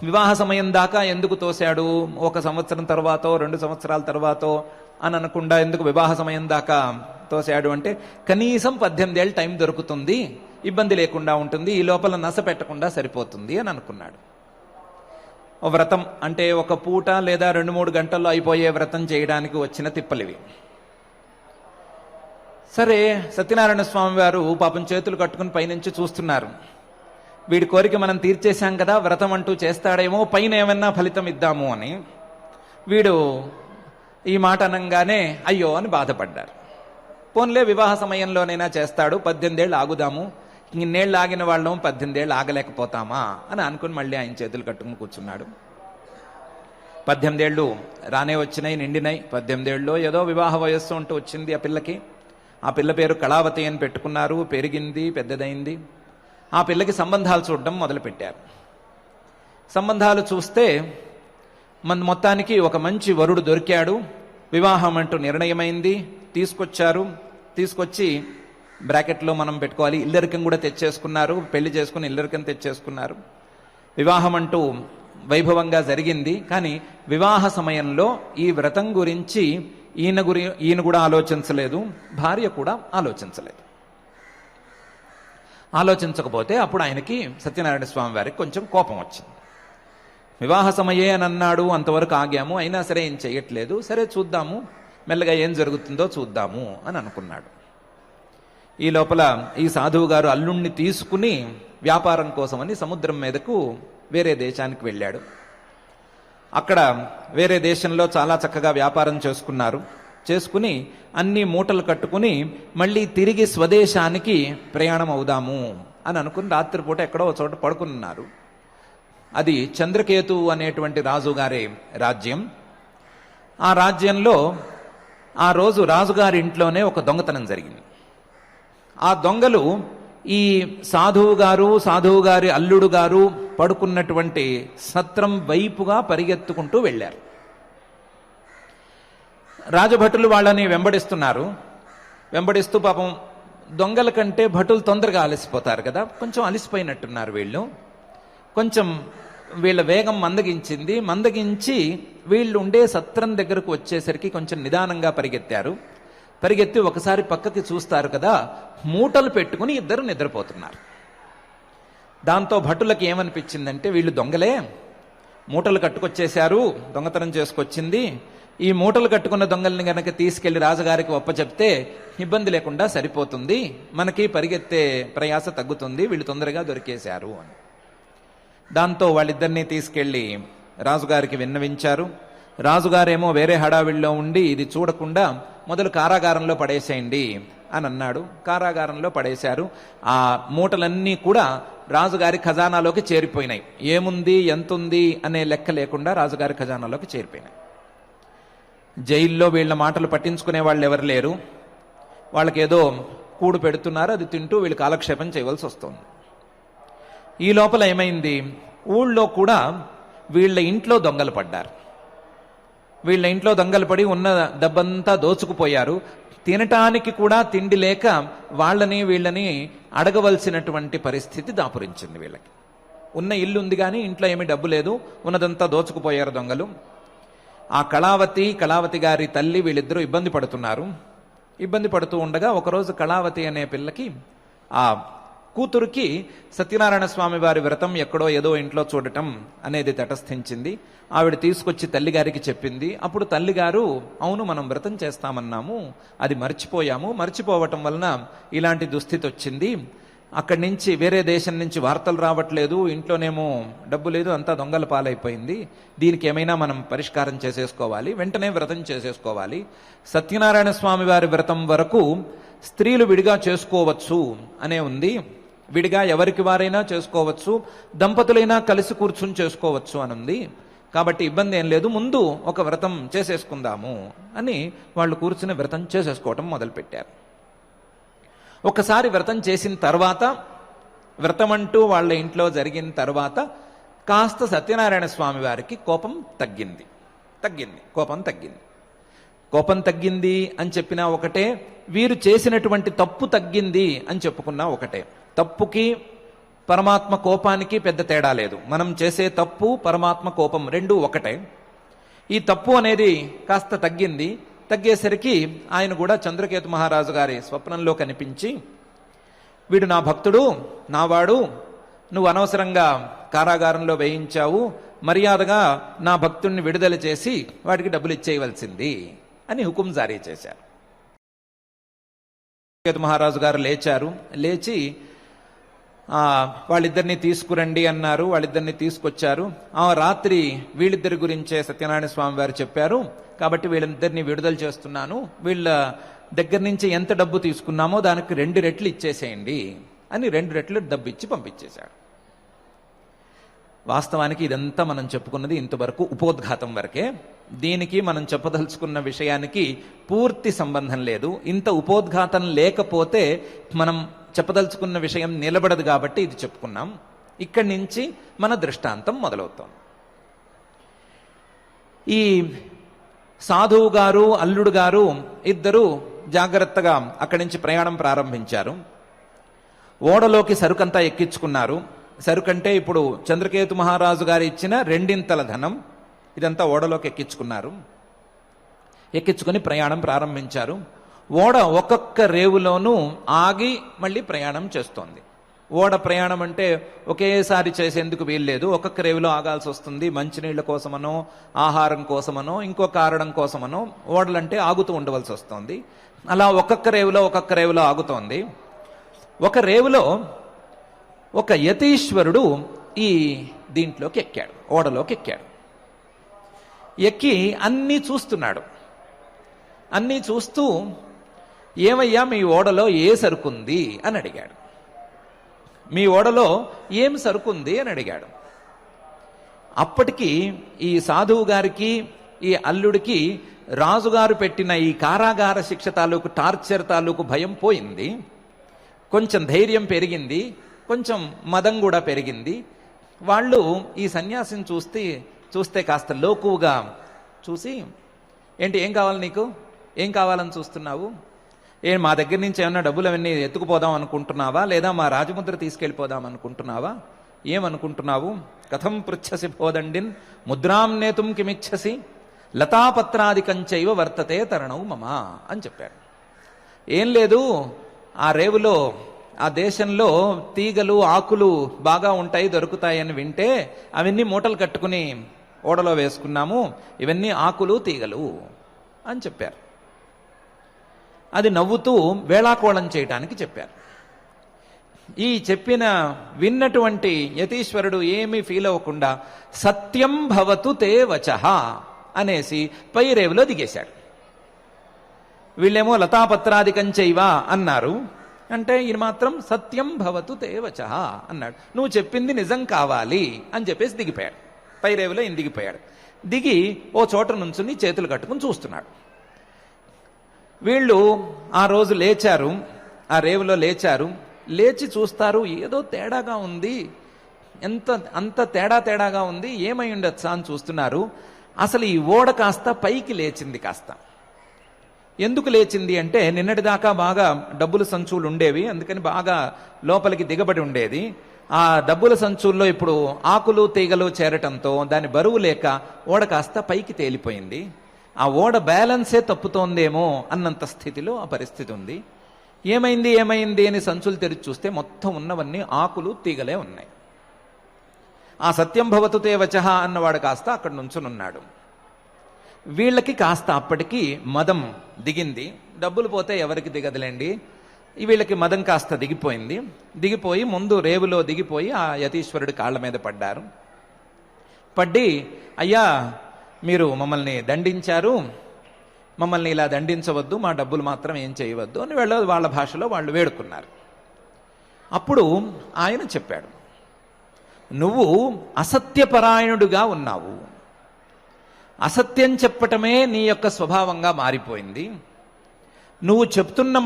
వివాహ సమయం దాకా ఎందుకు తోశాడు? 1 సంవత్సరం తర్వాతో 2 సంవత్సరాల తర్వాతో అని అనకుండా ఎందుకు వివాహ సమయం దాకా తోశాడు అంటే, కనీసం 18 ఏళ్ళు టైం దొరుకుతుంది, ఇబ్బంది లేకుండా ఉంటుంది, ఈ లోపల నస పెట్టకుండా సరిపోతుంది అని అనుకున్నాడు. వ్రతం అంటే ఒక పూట లేదా 2-3 గంటల్లో అయిపోయే వ్రతం చేయడానికి వచ్చిన తిప్పలివి. సరే, సత్యనారాయణ స్వామి వారు పాపం చేతులు కట్టుకుని పైనుంచి చూస్తున్నారు. వీడి కోరిక మనం తీర్చేశాం కదా, వ్రతం అంటూ చేస్తాడేమో, పైన ఏమన్నా ఫలితం ఇద్దాము అని. వీడు ఈ మాట అనంగానే అయ్యో అని బాధపడ్డారు. పోన్లే, వివాహ సమయంలోనైనా చేస్తాడు, 18 ఏళ్ళు ఆగుదాము, ఇన్నేళ్ళు ఆగిన వాళ్ళం 18 ఏళ్ళు ఆగలేకపోతామా అని అనుకుని మళ్ళీ ఆయన చేతులు కట్టుకుని కూర్చున్నాడు. 18 ఏళ్ళు రానే వచ్చినాయి, నిండినాయి. 18 ఏళ్ళు ఏదో వివాహ వయస్సు అంటూ వచ్చింది ఆ పిల్లకి. ఆ పిల్ల పేరు కళావతి అని పెట్టుకున్నారు. పెరిగింది, పెద్దదైంది. ఆ పిల్లకి సంబంధాలు చూడడం మొదలుపెట్టారు. సంబంధాలు చూస్తే మొత్తానికి ఒక మంచి వరుడు దొరికాడు, వివాహం అంటూ నిర్ణయమైంది. తీసుకొచ్చి బ్రాకెట్లో మనం పెట్టుకోవాలి, ఇల్లరికం కూడా తెచ్చేసుకున్నారు. పెళ్లి చేసుకుని ఇల్లరికం తెచ్చేసుకున్నారు. వివాహం అంటూ వైభవంగా జరిగింది. కానీ వివాహ సమయంలో ఈ వ్రతం గురించి ఈయన కూడా ఆలోచించలేదు, భార్య కూడా ఆలోచించకపోతే అప్పుడు ఆయనకి సత్యనారాయణ స్వామి వారికి కొంచెం కోపం వచ్చింది. వివాహ సమయే అని అన్నాడు, అంతవరకు ఆగాము, అయినా సరే ఏం చేయట్లేదు, సరే చూద్దాము, మెల్లగా ఏం జరుగుతుందో చూద్దాము అని అనుకున్నాడు. ఈ లోపల ఈ సాధువు గారు అల్లుణ్ణి తీసుకుని వ్యాపారం కోసమని సముద్రం మీదకు వేరే దేశానికి వెళ్ళాడు. అక్కడ వేరే దేశంలో చాలా చక్కగా వ్యాపారం చేసుకుని అన్ని మూటలు కట్టుకుని మళ్ళీ తిరిగి స్వదేశానికి ప్రయాణం అవుదాము అని అనుకుని రాత్రిపూట ఎక్కడో ఒక చోట పడుకున్నారు. అది చంద్రకేతు అనేటువంటి రాజుగారి రాజ్యం. ఆ రాజ్యంలో ఆ రోజు రాజుగారి ఇంట్లోనే ఒక దొంగతనం జరిగింది. ఆ దొంగలు ఈ సాధువు గారి అల్లుడు గారు పడుకున్నటువంటి సత్రం వైపుగా పరిగెత్తుకుంటూ వెళ్ళారు. రాజభటులు వాళ్ళని వెంబడిస్తూ పాపం దొంగల కంటే భటులు తొందరగా అలసిపోతారు కదా, కొంచెం అలసిపోయినట్టున్నారు వీళ్ళు. కొంచెం వీళ్ళ వేగం మందగించి వీళ్ళు ఉండే సత్రం దగ్గరకు వచ్చేసరికి కొంచెం నిదానంగా పరిగెత్తి ఒకసారి పక్కకి చూస్తారు కదా, మూటలు పెట్టుకుని ఇద్దరు నిద్రపోతున్నారు. దాంతో భటులకు ఏమనిపించిందంటే, వీళ్ళు దొంగలే, మూటలు కట్టుకొచ్చేశారు, దొంగతనం చేసుకొచ్చింది, ఈ మూటలు కట్టుకున్న దొంగల్ని గనక తీసుకెళ్లి రాజుగారికి ఒప్పచెప్తే ఇబ్బంది లేకుండా సరిపోతుంది, మనకి పరిగెత్తే ప్రయాస తగ్గుతుంది, వీళ్ళు తొందరగా దొరికేశారు అని. దాంతో వాళ్ళిద్దరినీ తీసుకెళ్లి రాజుగారికి విన్నవించారు. రాజుగారేమో వేరే హడావిడిలో ఉండి ఇది చూడకుండా మొదలు కారాగారంలో పడేసేయండి అని అన్నాడు. కారాగారంలో పడేశారు. ఆ మూటలన్నీ కూడా రాజుగారి ఖజానాలోకి చేరిపోయినాయి. ఏముంది ఎంతుంది అనే లెక్క లేకుండా రాజుగారి ఖజానాలోకి చేరిపోయినాయి. జైల్లో వీళ్ళ మాటలు పట్టించుకునే వాళ్ళు ఎవరు లేరు. వాళ్ళకేదో కూడు పెడుతున్నారు, అది తింటూ వీళ్ళు కాలక్షేపం చేయవలసి వస్తుంది. ఈ లోపల ఏమైంది, ఊళ్ళో కూడా వీళ్ళ ఇంట్లో దొంగలు పడ్డారు. వీళ్ళ ఇంట్లో దొంగలు పడి ఉన్న డబ్బంతా దోచుకుపోయారు. తినటానికి కూడా తిండి లేక వీళ్ళని అడగవలసినటువంటి పరిస్థితి దాపురించింది. వీళ్ళకి ఉన్న ఇల్లు ఉంది కానీ ఇంట్లో ఏమీ డబ్బు లేదు, ఉన్నదంతా దోచుకుపోయారు దొంగలు. ఆ కళావతి గారి తల్లి వీళ్ళిద్దరూ ఇబ్బంది పడుతూ ఉండగా ఒకరోజు కళావతి అనే పిల్లకి, ఆ కూతురికి సత్యనారాయణ స్వామి వారి వ్రతం ఎక్కడో ఏదో ఇంట్లో చూడటం అనేది తటస్థించింది. ఆవిడ తీసుకొచ్చి తల్లిగారికి చెప్పింది. అప్పుడు తల్లిగారు, అవును మనం వ్రతం చేస్తామన్నాము, అది మర్చిపోవటం వలన ఇలాంటి దుస్థితి వచ్చింది, అక్కడి నుంచి వేరే దేశం నుంచి వార్తలు రావట్లేదు, ఇంట్లోనేమో డబ్బు లేదు, అంతా దొంగల పాలైపోయింది, దీనికి ఏమైనా మనం పరిష్కారం చేసేసుకోవాలి, వెంటనే వ్రతం చేసేసుకోవాలి. సత్యనారాయణ స్వామి వారి వ్రతం వరకు స్త్రీలు విడిగా చేసుకోవచ్చు అనే ఉంది, విడిగా ఎవరికి వారైనా చేసుకోవచ్చు, దంపతులైనా కలిసి కూర్చుని చేసుకోవచ్చు అని ఉంది, కాబట్టి ఇబ్బంది ఏం లేదు, ముందు ఒక వ్రతం చేసేసుకుందాము అని వాళ్ళు కూర్చుని వ్రతం చేసేసుకోవటం మొదలుపెట్టారు. ఒకసారి వ్రతం చేసిన తర్వాత, వ్రతం అంటూ వాళ్ళ ఇంట్లో జరిగిన తర్వాత కాస్త సత్యనారాయణ స్వామి వారికి కోపం తగ్గింది. కోపం తగ్గింది అని చెప్పినా ఒకటే, వీరు చేసినటువంటి తప్పు తగ్గింది అని చెప్పుకున్నా ఒకటే. తప్పుకి పరమాత్మ కోపానికి పెద్ద తేడా లేదు. మనం చేసే తప్పు, పరమాత్మ కోపం రెండూ ఒకటే. ఈ తప్పు అనేది కాస్త తగ్గేసరికి ఆయన కూడా చంద్రకేతు మహారాజు గారి స్వప్నంలో కనిపించి, వీడు నా భక్తుడు, నావాడు, నువ్వు అనవసరంగా కారాగారంలో వేయించావు, మర్యాదగా నా భక్తుడిని విడుదల చేసి వాడికి డబ్బులు ఇచ్చేయవలసింది అని హుకుం జారీ చేశారు. చంద్రకేతు మహారాజు గారు లేచి వాళ్ళిద్దరిని తీసుకురండి అన్నారు. వాళ్ళిద్దరిని తీసుకొచ్చారు. ఆ రాత్రి వీళ్ళిద్దరి గురించే సత్యనారాయణ స్వామి వారు చెప్పారు, కాబట్టి వీళ్ళిద్దరిని విడుదల చేస్తున్నాను, వీళ్ళ దగ్గర నుంచి ఎంత డబ్బు తీసుకున్నామో దానికి 2 రెట్లు ఇచ్చేసేయండి అని 2 రెట్లు డబ్బు ఇచ్చి పంపించేశాడు. వాస్తవానికి ఇదంతా మనం చెప్పుకున్నది ఇంతవరకు ఉపోద్ఘాతం వరకే. దీనికి మనం చెప్పదలుచుకున్న విషయానికి పూర్తి సంబంధం లేదు. ఇంత ఉపోద్ఘాతం లేకపోతే మనం చెప్పదలుచుకున్న విషయం నిలబడదు కాబట్టి ఇది చెప్పుకున్నాం. ఇక్కడి నుంచి మన దృష్టాంతం మొదలవుతోంది. ఈ సాధువు గారు అల్లుడు గారు ఇద్దరు జాగ్రత్తగా అక్కడి నుంచి ప్రయాణం ప్రారంభించారు. ఓడలోకి సరుకంతా ఎక్కించుకున్నారు. సరుకంటే ఇప్పుడు చంద్రకేతు మహారాజు గారు ఇచ్చిన 2 ధనం ఇదంతా ఓడలోకి ఎక్కించుకున్నారు. ఎక్కించుకుని ప్రయాణం ప్రారంభించారు. ఓడ ఒక్కొక్క రేవులోనూ ఆగి మళ్ళీ ప్రయాణం చేస్తోంది. ఓడ ప్రయాణం అంటే ఒకేసారి చేసేందుకు వీల్లేదు. ఒక్కొక్క రేవులో ఆగాల్సి వస్తుంది. మంచినీళ్ళ కోసమనో, ఆహారం కోసమనో, ఇంకో కారణం కోసమనో ఓడలంటే ఆగుతూ ఉండవలసి వస్తుంది. అలా ఒక్కొక్క రేవులో ఆగుతోంది. ఒక రేవులో ఒక యతీశ్వరుడు ఈ దీంట్లోకి ఎక్కాడు, ఓడలోకి ఎక్కాడు. ఎక్కి అన్నీ చూస్తున్నాడు. అన్నీ చూస్తూ, ఏమయ్యా మీ ఓడలో ఏ సరుకుంది అని అడిగాడు. మీ ఓడలో ఏం సరుకుంది అని అడిగాడు. అప్పటికి ఈ సాధువు గారికి ఈ అల్లుడికి రాజుగారు పెట్టిన ఈ కారాగార శిక్ష తాలూకు టార్చర్ తాలూకు భయం పోయింది. కొంచెం ధైర్యం పెరిగింది, కొంచెం మదం కూడా పెరిగింది. వాళ్ళు ఈ సన్యాసిని చూస్తే కాస్త లోకువుగా చూసి, ఏంటి ఏం కావాలి నీకు, ఏం కావాలని చూస్తున్నావు, మా దగ్గర నుంచి ఏమన్నా డబ్బులు అవన్నీ ఎత్తుకుపోదాం అనుకుంటున్నావా, లేదా మా రాజముద్ర తీసుకెళ్ళిపోదాం అనుకుంటున్నావా, ఏమనుకుంటున్నావు, కథం పృచ్ఛసి భోదండిన్ ముద్రాం నేతుం కిమిచ్చసి లతాపత్రాదికంచైవ వర్తతే తరణవు మమ అని చెప్పాడు. ఏం లేదు, ఆ రేవులో ఆ దేశంలో తీగలు ఆకులు బాగా ఉంటాయి, దొరుకుతాయని వింటే అవన్నీ మూటలు కట్టుకుని ఓడలో వేసుకున్నాము, ఇవన్నీ ఆకులు తీగలు అని చెప్పారు. అది నవ్వుతూ వేళాకోళం చేయటానికి చెప్పారు. ఈ విన్నటువంటి యతీశ్వరుడు ఏమీ ఫీల్ అవ్వకుండా సత్యం భవతు తే వచః అనేసి పై రేవులో దిగేశాడు. వీళ్ళేమో లతాపత్రాదికంచైవ అన్నారు, అంటే ఈయన మాత్రం సత్యం భవతు తే వచః అన్నాడు. నువ్వు చెప్పింది నిజం కావాలి అని చెప్పేసి దిగిపోయాడు. పై రేవులో ఈయన దిగిపోయాడు. దిగి ఓ చోట నుంచుని చేతులు కట్టుకుని చూస్తున్నాడు. వీళ్ళు ఆ రోజు లేచారు, ఆ రేవులో లేచారు. లేచి చూస్తారు, ఏదో తేడాగా ఉంది, అంత తేడాగా ఉంది, ఏమై ఉండొచ్చా అని చూస్తున్నారు. అసలు ఈ ఓడ కాస్త పైకి లేచింది. కాస్త ఎందుకు లేచింది అంటే, నిన్నటిదాకా బాగా డబ్బుల సంచులు ఉండేవి, అందుకని బాగా లోపలికి దిగబడి ఉండేది. ఆ డబ్బుల సంచుల్లో ఇప్పుడు ఆకులు తీగలు చేరటంతో దాని బరువు లేక ఓడ కాస్త పైకి తేలిపోయింది. ఆ ఓడ బ్యాలెన్సే తప్పుతోందేమో అన్నంత స్థితిలో ఆ పరిస్థితి ఉంది. ఏమైంది అని సంచులు తెరిచి చూస్తే మొత్తం ఉన్నవన్నీ ఆకులు తీగలే ఉన్నాయి. ఆ సత్యం భవతు తే వచః అన్నవాడు కాస్త అక్కడ నుంచునున్నాడు. వీళ్ళకి కాస్త అప్పటికి మదం దిగింది. డబ్బులు పోతే ఎవరికి దిగదులేండి, వీళ్ళకి మదం కాస్త దిగిపోయింది. దిగిపోయి ముందు రేవులో దిగిపోయి ఆ యతీశ్వరుడి కాళ్ళ మీద పడ్డారు. పడ్డి, అయ్యా మీరు మమ్మల్ని దండించారు, మమ్మల్ని ఇలా దండించవద్దు, మా డబ్బులు మాత్రం ఏం చేయవద్దు అని వాళ్ళ భాషలో వాళ్ళు వేడుకున్నారు. అప్పుడు ఆయన చెప్పాడు, నువ్వు అసత్యపరాయణుడుగా ఉన్నావు, అసత్యం చెప్పటమే నీ యొక్క స్వభావంగా మారిపోయింది. నువ్వు చెప్తున్న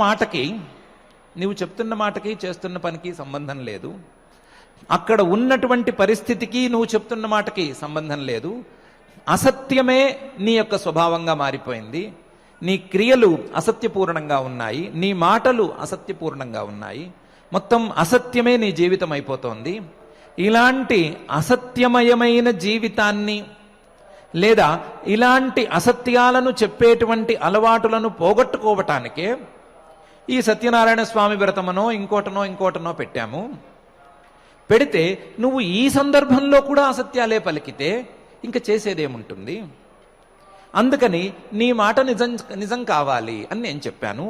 మాటకి చేస్తున్న పనికి సంబంధం లేదు. అక్కడ ఉన్నటువంటి పరిస్థితికి నువ్వు చెప్తున్న మాటకి సంబంధం లేదు. అసత్యమే నీ యొక్క స్వభావంగా మారిపోయింది. నీ క్రియలు అసత్యపూర్ణంగా ఉన్నాయి, నీ మాటలు అసత్యపూర్ణంగా ఉన్నాయి, మొత్తం అసత్యమే నీ జీవితం అయిపోతోంది. ఇలాంటి అసత్యమయమైన జీవితాన్ని లేదా ఇలాంటి అసత్యాలను చెప్పేటువంటి అలవాటులను పోగొట్టుకోవటానికే ఈ సత్యనారాయణ స్వామి వ్రతమనో ఇంకోటనో పెట్టాము. పెడితే నువ్వు ఈ సందర్భంలో కూడా అసత్యాలే పలికితే ఇంకా చేసేదేముంటుంది? అందుకని నీ మాట నిజం కావాలి అని నేను చెప్పాను.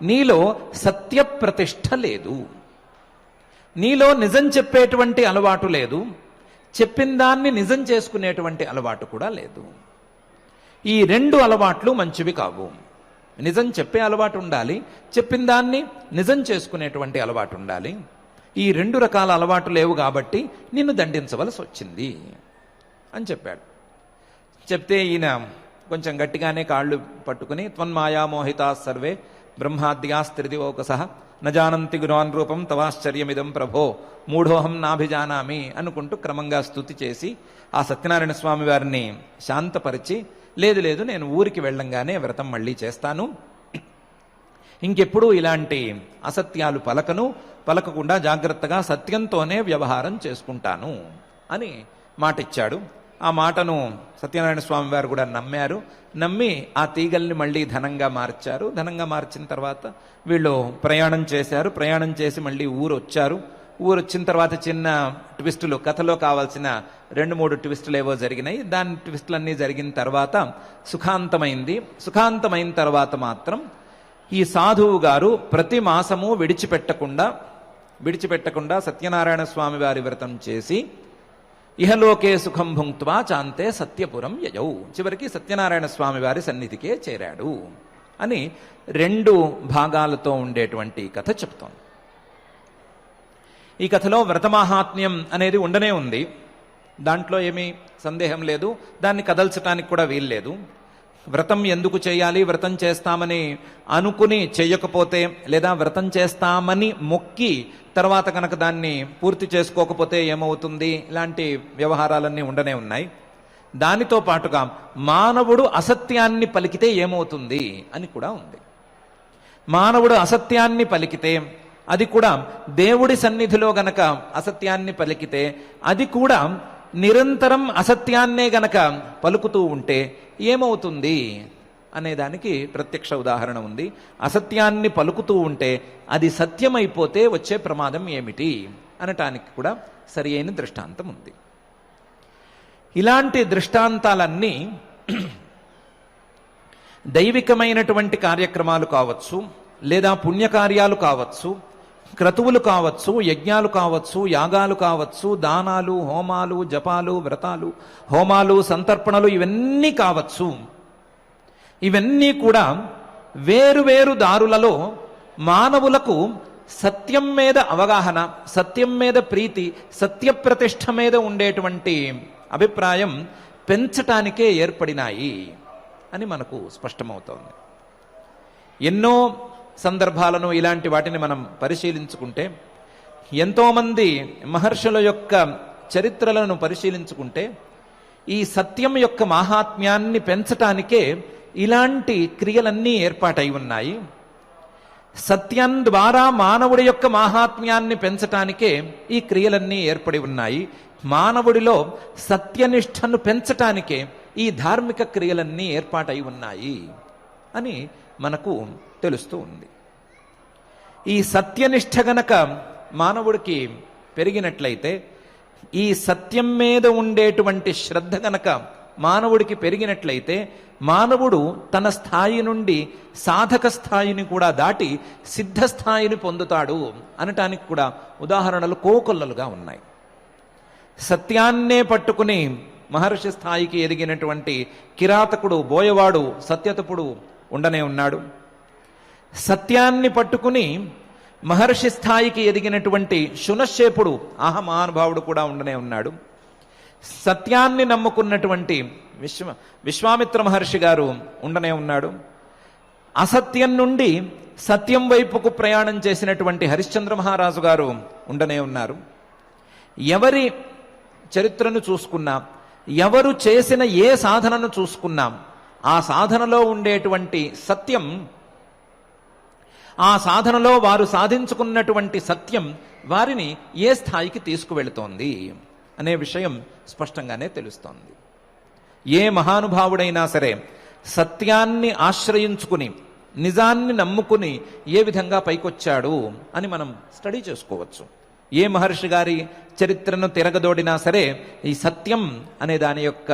నీలో సత్యప్రతిష్ఠ లేదు, నీలో నిజం చెప్పేటువంటి అలవాటు లేదు, చెప్పిన దాన్ని నిజం చేసుకునేటువంటి అలవాటు కూడా లేదు. ఈ 2 అలవాట్లు మంచివి కావు. నిజం చెప్పే అలవాటు ఉండాలి, చెప్పిన దాన్ని నిజం చేసుకునేటువంటి అలవాటు ఉండాలి. ఈ 2 రకాల అలవాటు లేవు కాబట్టి నిన్ను దండించవలసి వచ్చింది అని చెప్పాడు. చెప్తే ఈయన కొంచెం గట్టిగానే కాళ్ళు పట్టుకుని త్వన్మాయా మోహితా సర్వే బ్రహ్మాద్యాస్త్రిదివోకసః నజానంతి గురువాన్ రూపం తవాశ్చర్యమిదం ప్రభో మూఢోహం నాభిజానామి అనుకుంటూ క్రమంగా స్తుతి చేసి ఆ సత్యనారాయణ స్వామి వారిని శాంతపరిచి, లేదు లేదు నేను ఊరికి వెళ్ళంగానే వ్రతం మళ్ళీ చేస్తాను, ఇంకెప్పుడూ ఇలాంటి అసత్యాలు పలకకుండా జాగ్రత్తగా సత్యంతోనే వ్యవహారం చేసుకుంటాను అని మాటిచ్చాడు. ఆ మాటను సత్యనారాయణ స్వామి వారు కూడా నమ్మి ఆ తీగల్ని మళ్ళీ ధనంగా మార్చారు. ధనంగా మార్చిన తర్వాత వీళ్ళు ప్రయాణం చేశారు. ప్రయాణం చేసి మళ్ళీ ఊరొచ్చారు. ఊరొచ్చిన తర్వాత చిన్న ట్విస్టులు, కథలో కావాల్సిన 2-3 ట్విస్టులు ఏవో జరిగినాయి. దాని ట్విస్టులన్నీ జరిగిన తర్వాత సుఖాంతమైంది. సుఖాంతమైన తర్వాత మాత్రం ఈ సాధువు గారు ప్రతి మాసము విడిచిపెట్టకుండా సత్యనారాయణ స్వామి వారి వ్రతం చేసి ఇహలోకే సుఖం భుంక్త్వా చాంతే సత్యపురం యయౌ, చివరికి సత్యనారాయణ స్వామి వారి సన్నిధికే చేరాడు అని 2 భాగాలతో ఉండేటువంటి కథ చెప్తోంది. ఈ కథలో వ్రతమాహాత్మ్యం అనేది ఉండనే ఉంది, దాంట్లో ఏమీ సందేహం లేదు, దాన్ని కదల్చడానికి కూడా వీల్లేదు. వ్రతం ఎందుకు చేయాలి, వ్రతం చేస్తామని అనుకుని చేయకపోతే, లేదా వ్రతం చేస్తామని మొక్కి తర్వాత కనుక దాన్ని పూర్తి చేసుకోకపోతే ఏమవుతుంది, ఇలాంటి వ్యవహారాలన్నీ ఉండనే ఉన్నాయి. దానితో పాటుగా మానవుడు అసత్యాన్ని పలికితే ఏమవుతుంది అని కూడా ఉంది. మానవుడు అసత్యాన్ని పలికితే, అది కూడా దేవుడి సన్నిధిలో గనక అసత్యాన్ని పలికితే, అది కూడా నిరంతరం అసత్యాన్నే గనక పలుకుతూ ఉంటే ఏమవుతుంది అనేదానికి ప్రత్యక్ష ఉదాహరణ ఉంది. అసత్యాన్ని పలుకుతూ ఉంటే అది సత్యమైపోతే వచ్చే ప్రమాదం ఏమిటి అనటానికి కూడా సరి అయిన దృష్టాంతం ఉంది. ఇలాంటి దృష్టాంతాలన్నీ దైవికమైనటువంటి కార్యక్రమాలు కావచ్చు, లేదా పుణ్యకార్యాలు కావచ్చు, క్రతువులు కావచ్చు, యజ్ఞాలు కావచ్చు, యాగాలు కావచ్చు, దానాలు, హోమాలు, జపాలు, వ్రతాలు, హోమాలు, సంతర్పణలు, ఇవన్నీ కావచ్చు. ఇవన్నీ కూడా వేరువేరు దారులలో మానవులకు సత్యం మీద అవగాహన, సత్యం మీద ప్రీతి, సత్యప్రతిష్ఠ మీద ఉండేటువంటి అభిప్రాయం పెంచటానికే ఏర్పడినాయి అని మనకు స్పష్టమవుతోంది. ఎన్నో సందర్భాలను, ఇలాంటి వాటిని మనం పరిశీలించుకుంటే, ఎంతోమంది మహర్షుల యొక్క చరిత్రలను పరిశీలించుకుంటే, ఈ సత్యం యొక్క మాహాత్మ్యాన్ని పెంచటానికే ఇలాంటి క్రియలన్నీ ఏర్పాటై ఉన్నాయి. సత్యం ద్వారా మానవుడి యొక్క మాహాత్మ్యాన్ని పెంచటానికే ఈ క్రియలన్నీ ఏర్పడి ఉన్నాయి. మానవుడిలో సత్యనిష్టను పెంచటానికే ఈ ధార్మిక క్రియలన్నీ ఏర్పాటై ఉన్నాయి అని మనకు తెలుస్తూ ఉంది. ఈ సత్యనిష్ట గనక మానవుడికి పెరిగినట్లయితే, ఈ సత్యం మీద ఉండేటువంటి శ్రద్ధ గనక మానవుడికి పెరిగినట్లయితే, మానవుడు తన స్థాయి నుండి సాధక స్థాయిని కూడా దాటి సిద్ధ స్థాయిని పొందుతాడు అనటానికి కూడా ఉదాహరణలు కోకొల్లలుగా ఉన్నాయి. సత్యాన్నే పట్టుకుని మహర్షి స్థాయికి ఎదిగినటువంటి కిరాతకుడు, బోయవాడు, సత్యతపుడు ఉండనే ఉన్నాడు. సత్యాన్ని పట్టుకుని మహర్షి స్థాయికి ఎదిగినటువంటి శునశ్శేపుడు, మహానుభావుడు కూడా ఉండనే ఉన్నాడు. సత్యాన్ని నమ్ముకున్నటువంటి విశ్వామిత్ర మహర్షి గారు ఉండనే ఉన్నాడు. అసత్యం నుండి సత్యం వైపుకు ప్రయాణం చేసినటువంటి హరిశ్చంద్ర మహారాజు గారు ఉండనే ఉన్నారు. ఎవరి చరిత్రను చూసుకున్నా, ఎవరు చేసిన ఏ సాధనను చూసుకున్నాం, ఆ సాధనలో ఉండేటువంటి సత్యం, ఆ సాధనలో వారు సాధించుకున్నటువంటి సత్యం వారిని ఏ స్థాయికి తీసుకువెళుతోంది అనే విషయం స్పష్టంగానే తెలుస్తోంది. ఏ మహానుభావుడైనా సరే సత్యాన్ని ఆశ్రయించుకుని, నిజాన్ని నమ్ముకుని ఏ విధంగా పైకొచ్చాడు అని మనం స్టడీ చేసుకోవచ్చు. ఏ మహర్షి గారి చరిత్రను తిరగదోడినా సరే ఈ సత్యం అనే దాని యొక్క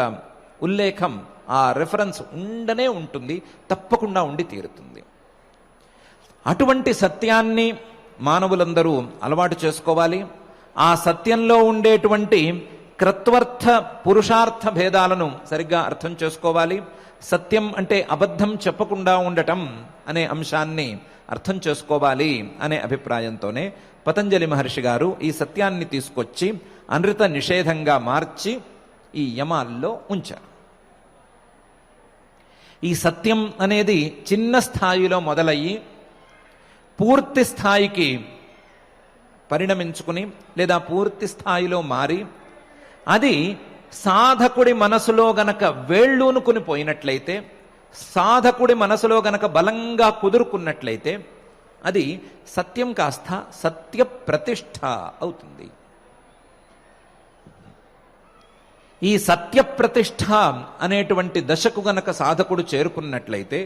ఉల్లేఖం, ఆ రెఫరెన్స్ ఉండనే ఉంటుంది, తప్పకుండా ఉండి తీరుతుంది. అటువంటి సత్యాన్ని మానవులందరూ అలవాటు చేసుకోవాలి. ఆ సత్యంలో ఉండేటువంటి కృత్వర్థ పురుషార్థ భేదాలను సరిగ్గా అర్థం చేసుకోవాలి. సత్యం అంటే అబద్ధం చెప్పకుండా ఉండటం అనే అంశాన్ని అర్థం చేసుకోవాలి అనే అభిప్రాయంతోనే పతంజలి మహర్షి గారు ఈ సత్యాన్ని తీసుకొచ్చి అనృత నిషేధంగా మార్చి ఈ యమాల్లో ఉంచారు. ఈ సత్యం అనేది చిన్న స్థాయిలో మొదలయ్యి పూర్తి స్థాయికి పరిణమించుకుని లేదా పూర్తి స్థాయిలో మారి అది సాధకుడి మనసులో గనక వేళ్ళూనుకుని పోయినట్లయితే, సాధకుడి మనసులో గనక బలంగా కుదురుకున్నట్లయితే అది సత్యం కాస్త సత్య ప్రతిష్ఠ అవుతుంది. ఈ సత్య ప్రతిష్ఠ అనేటువంటి దశకు గనక సాధకుడు చేరుకున్నట్లయితే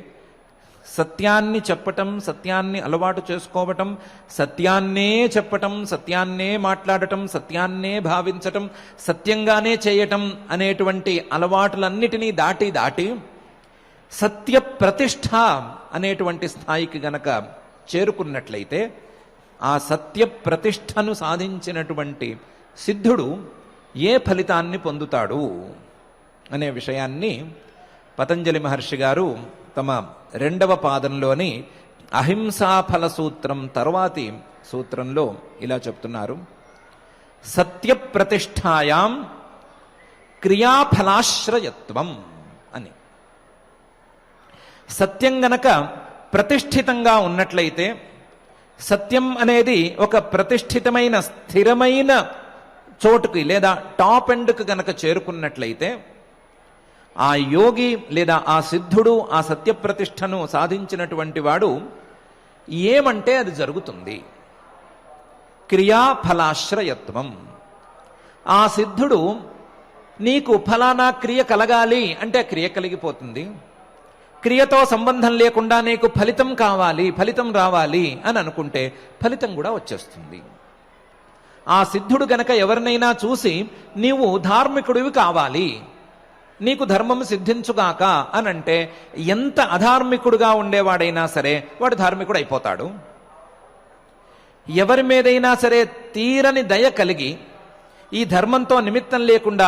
సత్యాన్ని చెప్పటం, సత్యాన్ని అలవాటు చేసుకోవటం, సత్యాన్నే చెప్పటం, సత్యాన్నే మాట్లాడటం, సత్యాన్నే భావించటం, సత్యంగానే చేయటం అనేటువంటి అలవాటులన్నిటినీ దాటి దాటి సత్య ప్రతిష్ఠ అనేటువంటి స్థాయికి గనక చేరుకున్నట్లయితే ఆ సత్య ప్రతిష్ఠను సాధించినటువంటి సిద్ధుడు ఏ ఫలితాన్ని పొందుతాడు అనే విషయాన్ని పతంజలి మహర్షి గారు తమ 2వ పాదంలోని అహింసాఫల సూత్రం తర్వాతి సూత్రంలో ఇలా చెప్తున్నారు. సత్య ప్రతిష్ఠాయాం క్రియాఫలాశ్రయత్వం అని. సత్యం గనక ప్రతిష్ఠితంగా ఉన్నట్లయితే, సత్యం అనేది ఒక ప్రతిష్ఠితమైన స్థిరమైన చోటుకి లేదా టాప్ ఎండ్కి గనక చేరుకున్నట్లయితే ఆ యోగి లేదా ఆ సిద్ధుడు ఆ సత్యప్రతిష్టను సాధించినటువంటి వాడు ఏమంటే అది జరుగుతుంది. క్రియాఫలాశ్రయత్వం. ఆ సిద్ధుడు నీకు ఫలానా క్రియ కలగాలి అంటే క్రియ కలిగిపోతుంది. క్రియతో సంబంధం లేకుండా నీకు ఫలితం కావాలి, ఫలితం రావాలి అని అనుకుంటే ఫలితం కూడా వచ్చేస్తుంది. ఆ సిద్ధుడు గనక ఎవరినైనా చూసి నీవు ధార్మికుడివి కావాలి, నీకు ధర్మం సిద్ధించుగాక అని అంటే ఎంత అధార్మికుడుగా ఉండేవాడైనా సరే వాడు ధార్మికుడు అయిపోతాడు. ఎవరి మీదైనా సరే తీరని దయ కలిగి ఈ ధర్మంతో నిమిత్తం లేకుండా,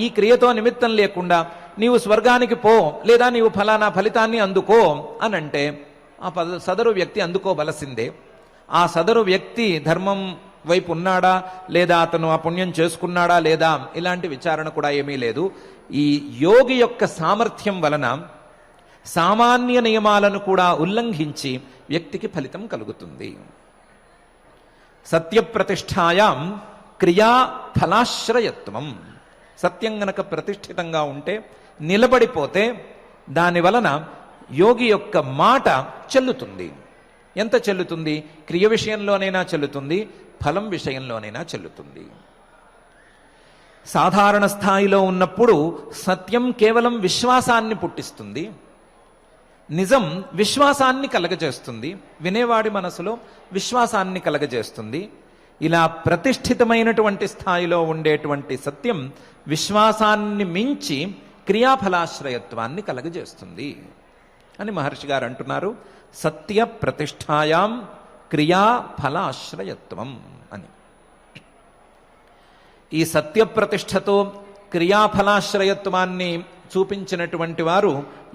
ఈ క్రియతో నిమిత్తం లేకుండా నీవు స్వర్గానికి పో లేదా నీవు ఫలానా ఫలితాన్ని అందుకో అని అంటే ఆ సదరు వ్యక్తి అందుకోవలసిందే. ఆ సదరు వ్యక్తి ధర్మం వైపు ఉన్నాడా లేదా అతను ఆ పుణ్యం చేసుకున్నాడా లేదా ఇలాంటి విచారణ కూడా ఏమీ లేదు. ఈ యోగి యొక్క సామర్థ్యం వలన సామాన్య నియమాలను కూడా ఉల్లంఘించి వ్యక్తికి ఫలితం కలుగుతుంది. సత్యప్రతిష్ఠాయాం క్రియా ఫలాశ్రయత్వం. సత్యం గనక ప్రతిష్ఠితంగా ఉంటే, నిలబడిపోతే దాని వలన యోగి యొక్క మాట చెల్లుతుంది. ఎంత చెల్లుతుంది? క్రియ విషయంలోనైనా చెల్లుతుంది, ఫలం విషయంలోనైనా చెల్లుతుంది. సాధారణ స్థాయిలో ఉన్నప్పుడు సత్యం కేవలం విశ్వాసాన్ని పుట్టిస్తుంది, నిజం విశ్వాసాన్ని కలగజేస్తుంది, వినేవాడి మనసులో విశ్వాసాన్ని కలగజేస్తుంది. ఇలా ప్రతిష్ఠితమైనటువంటి స్థాయిలో ఉండేటువంటి సత్యం విశ్వాసాన్ని మించి క్రియాఫలాశ్రయత్వాన్ని కలగజేస్తుంది అని మహర్షి గారు అంటున్నారు. సత్య ప్రతిష్ఠాయాం క్రియాఫలాశ్రయత్వం అని. ఈ సత్య ప్రతిష్టతో క్రియాఫలాశ్రయత్వాన్ని చూపించినటువంటి వారు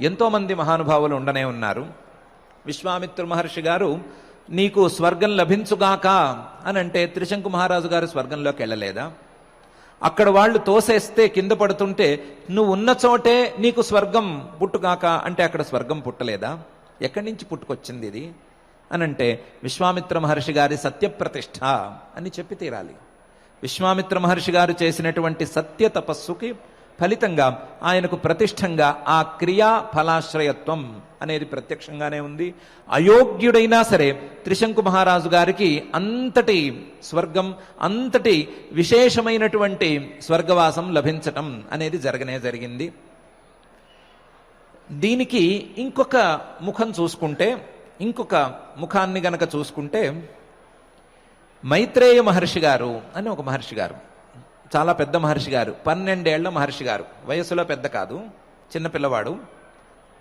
ఎంతోమంది మహానుభావులు ఉండనే ఉన్నారు. విశ్వామిత్ర మహర్షి గారు నీకు స్వర్గం లభించుగాక అని అంటే త్రిశంకు మహారాజు గారు స్వర్గంలోకి వెళ్ళలేదా? అక్కడ వాళ్ళు తోసేస్తే కింద పడుతుంటే నువ్వు ఉన్న చోటే నీకు స్వర్గం పుట్టుగాక అంటే అక్కడ స్వర్గం పుట్టలేదా? ఎక్కడి నుంచి పుట్టుకొచ్చింది ఇది అని అంటే విశ్వామిత్ర మహర్షి గారి సత్యప్రతిష్ఠ అని చెప్పి తీరాలి. విశ్వామిత్ర మహర్షి గారు చేసినటువంటి సత్య తపస్సుకి ఫలితంగా ఆయనకు ప్రతిష్టంగా ఆ క్రియా ఫలాశ్రయత్వం అనేది ప్రత్యక్షంగానే ఉంది. అయోగ్యుడైనా సరే త్రిశంకు మహారాజు గారికి అంతటి స్వర్గం, అంతటి విశేషమైనటువంటి స్వర్గవాసం లభించటం అనేది జరగనే జరిగింది. దీనికి ఇంకొక ముఖం చూసుకుంటే, ఇంకొక ముఖాన్ని గనక చూసుకుంటే, మైత్రేయ మహర్షి గారు అని ఒక మహర్షి గారు, చాలా పెద్ద మహర్షి గారు, 12 ఏళ్ల మహర్షి గారు, వయసులో పెద్ద కాదు, చిన్న పిల్లవాడు,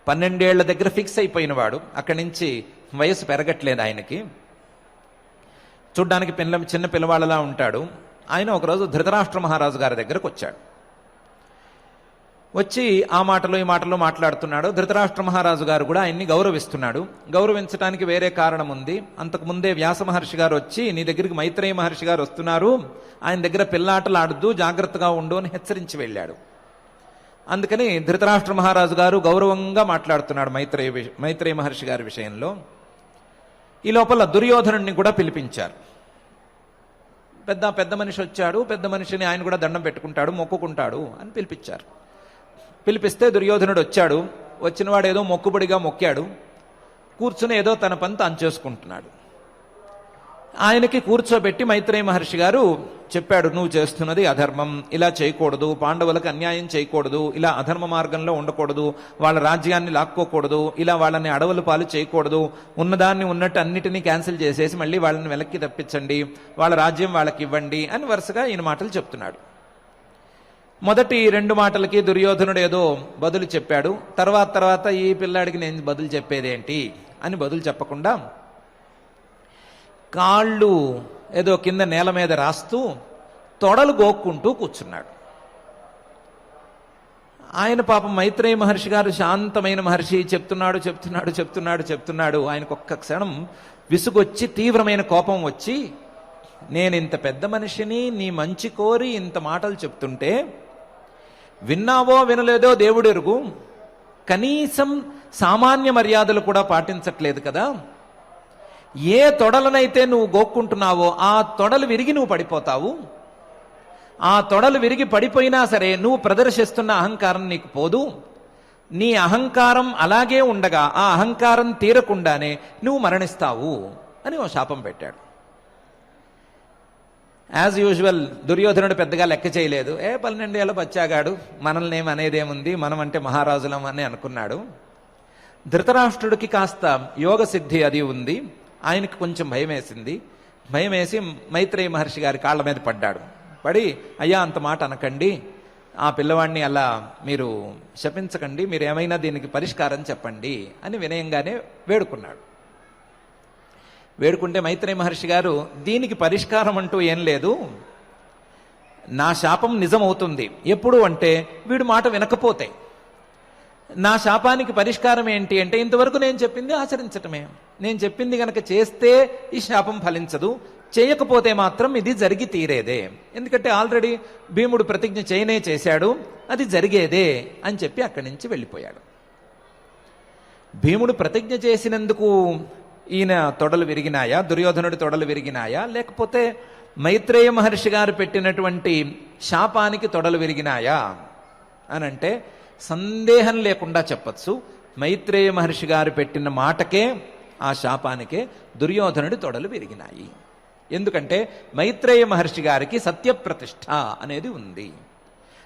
12 ఏళ్ల దగ్గర ఫిక్స్ అయిపోయినవాడు. అక్కడి నుంచి వయసు పెరగట్లేదు ఆయనకి, చూడ్డానికి చిన్న పిల్లవాళ్ళలా ఉంటాడు. ఆయన ఒకరోజు ధృతరాష్ట్ర మహారాజు గారి దగ్గరకు వచ్చాడు. వచ్చి ఆ మాటలు ఈ మాటలు మాట్లాడుతున్నాడు. ధృతరాష్ట్ర మహారాజు గారు కూడా ఆయన్ని గౌరవిస్తున్నాడు. గౌరవించడానికి వేరే కారణం ఉంది. అంతకుముందే వ్యాస మహర్షి గారు వచ్చి నీ దగ్గరికి మైత్రేయ మహర్షి గారు వస్తున్నారు, ఆయన దగ్గర పిల్లాటలు ఆడద్దు, జాగ్రత్తగా ఉండు అని హెచ్చరించి వెళ్ళాడు. అందుకని ధృతరాష్ట్ర మహారాజు గారు గౌరవంగా మాట్లాడుతున్నాడు మైత్రేయ మహర్షి గారి విషయంలో. ఈ లోపల దుర్యోధనుడిని కూడా పిలిపించారు. పెద్ద మనిషి వచ్చాడు, పెద్ద మనిషిని ఆయన కూడా దండం పెట్టుకుంటాడు, మొక్కుకుంటాడు అని పిలిపించారు. పిలిపిస్తే దుర్యోధనుడు వచ్చాడు. వచ్చినవాడు ఏదో మొక్కుబడిగా మొక్కాడు. కూర్చుని ఏదో తన పని తాను చేసుకుంటున్నాడు. ఆయనకి కూర్చోబెట్టి మైత్రేయ మహర్షి గారు చెప్పాడు, నువ్వు చేస్తున్నది అధర్మం, ఇలా చేయకూడదు, పాండవులకు అన్యాయం చేయకూడదు, ఇలా అధర్మ మార్గంలో ఉండకూడదు, వాళ్ళ రాజ్యాన్ని లాక్కోకూడదు, ఇలా వాళ్ళని అడవుల పాలు చేయకూడదు, ఉన్నదాన్ని ఉన్నట్టు అన్నిటినీ క్యాన్సిల్ చేసేసి మళ్ళీ వాళ్ళని వెనక్కి తప్పించండి, వాళ్ళ రాజ్యం వాళ్ళకి ఇవ్వండి అని వరుసగా ఈయన మాటలు చెప్తున్నాడు. మొదటి 2 మాటలకి దుర్యోధనుడు ఏదో బదులు చెప్పాడు. తర్వాత ఈ పిల్లాడికి నేను బదులు చెప్పేదేంటి అని బదులు చెప్పకుండా కాళ్ళు ఏదో కింద నేల మీద రాస్తూ తొడలు గోక్కుంటూ కూర్చున్నాడు. ఆయన పాపం మైత్రేయ మహర్షి గారు శాంతమైన మహర్షి, చెప్తున్నాడు. ఆయనకు ఒక్క క్షణం విసుగొచ్చి తీవ్రమైన కోపం వచ్చి, నేను ఇంత పెద్ద మనిషిని నీ మంచి కోరి ఇంత మాటలు చెప్తుంటే విన్నావో వినలేదో దేవుడెరుగు, కనీసం సామాన్య మర్యాదలు కూడా పాటించట్లేదు కదా, ఏ తొడలనైతే నువ్వు గోక్కుంటున్నావో ఆ తొడలు విరిగి నువ్వు పడిపోతావు, ఆ తొడలు విరిగి పడిపోయినా సరే నువ్వు ప్రదర్శిస్తున్న అహంకారం నీకు పోదు, నీ అహంకారం అలాగే ఉండగా ఆ అహంకారం తీరకుండానే నువ్వు మరణిస్తావు అని ఓ శాపం పెట్టాడు. యాజ్ యూజువల్ దుర్యోధనుడు పెద్దగా లెక్క చేయలేదు. 12 ఏళ్ళ బచ్చాగాడు, మనల్ని ఏమనేదేముంది, మనం అంటే మహారాజులం అని అనుకున్నాడు. ధృతరాష్ట్రుడికి కాస్త యోగ సిద్ధి అది ఉంది. ఆయనకు కొంచెం భయం వేసి మైత్రేయ మహర్షి గారి కాళ్ళ మీద పడి, అయ్యా అంత మాట అనకండి, ఆ పిల్లవాడిని అలా మీరు శపించకండి, మీరు ఏమైనా దీనికి పరిష్కారం చెప్పండి అని వినయంగానే వేడుకుంటే మైత్రేయ మహర్షి గారు, దీనికి పరిష్కారం అంటూ ఏం లేదు, నా శాపం నిజమవుతుంది ఎప్పుడు అంటే వీడు మాట వినకపోతే. నా శాపానికి పరిష్కారం ఏంటి అంటే ఇంతవరకు నేను చెప్పింది ఆచరించటమే. నేను చెప్పింది గనక చేస్తే ఈ శాపం ఫలించదు, చేయకపోతే మాత్రం ఇది జరిగి తీరేదే. ఎందుకంటే ఆల్రెడీ భీముడు ప్రతిజ్ఞ చేశాడు, అది జరిగేదే అని చెప్పి అక్కడి నుంచి వెళ్ళిపోయాడు. భీముడు ప్రతిజ్ఞ చేసినందుకు ఈయన తొడలు విరిగినాయా, దుర్యోధనుడి తొడలు విరిగినాయా, లేకపోతే మైత్రేయ మహర్షి గారు పెట్టినటువంటి శాపానికి తొడలు విరిగినాయా అని అంటే సందేహం లేకుండా చెప్పచ్చు, మైత్రేయ మహర్షి గారు పెట్టిన మాటకే, ఆ శాపానికే దుర్యోధనుడి తొడలు విరిగినాయి. ఎందుకంటే మైత్రేయ మహర్షి గారికి సత్యప్రతిష్ఠ అనేది ఉంది.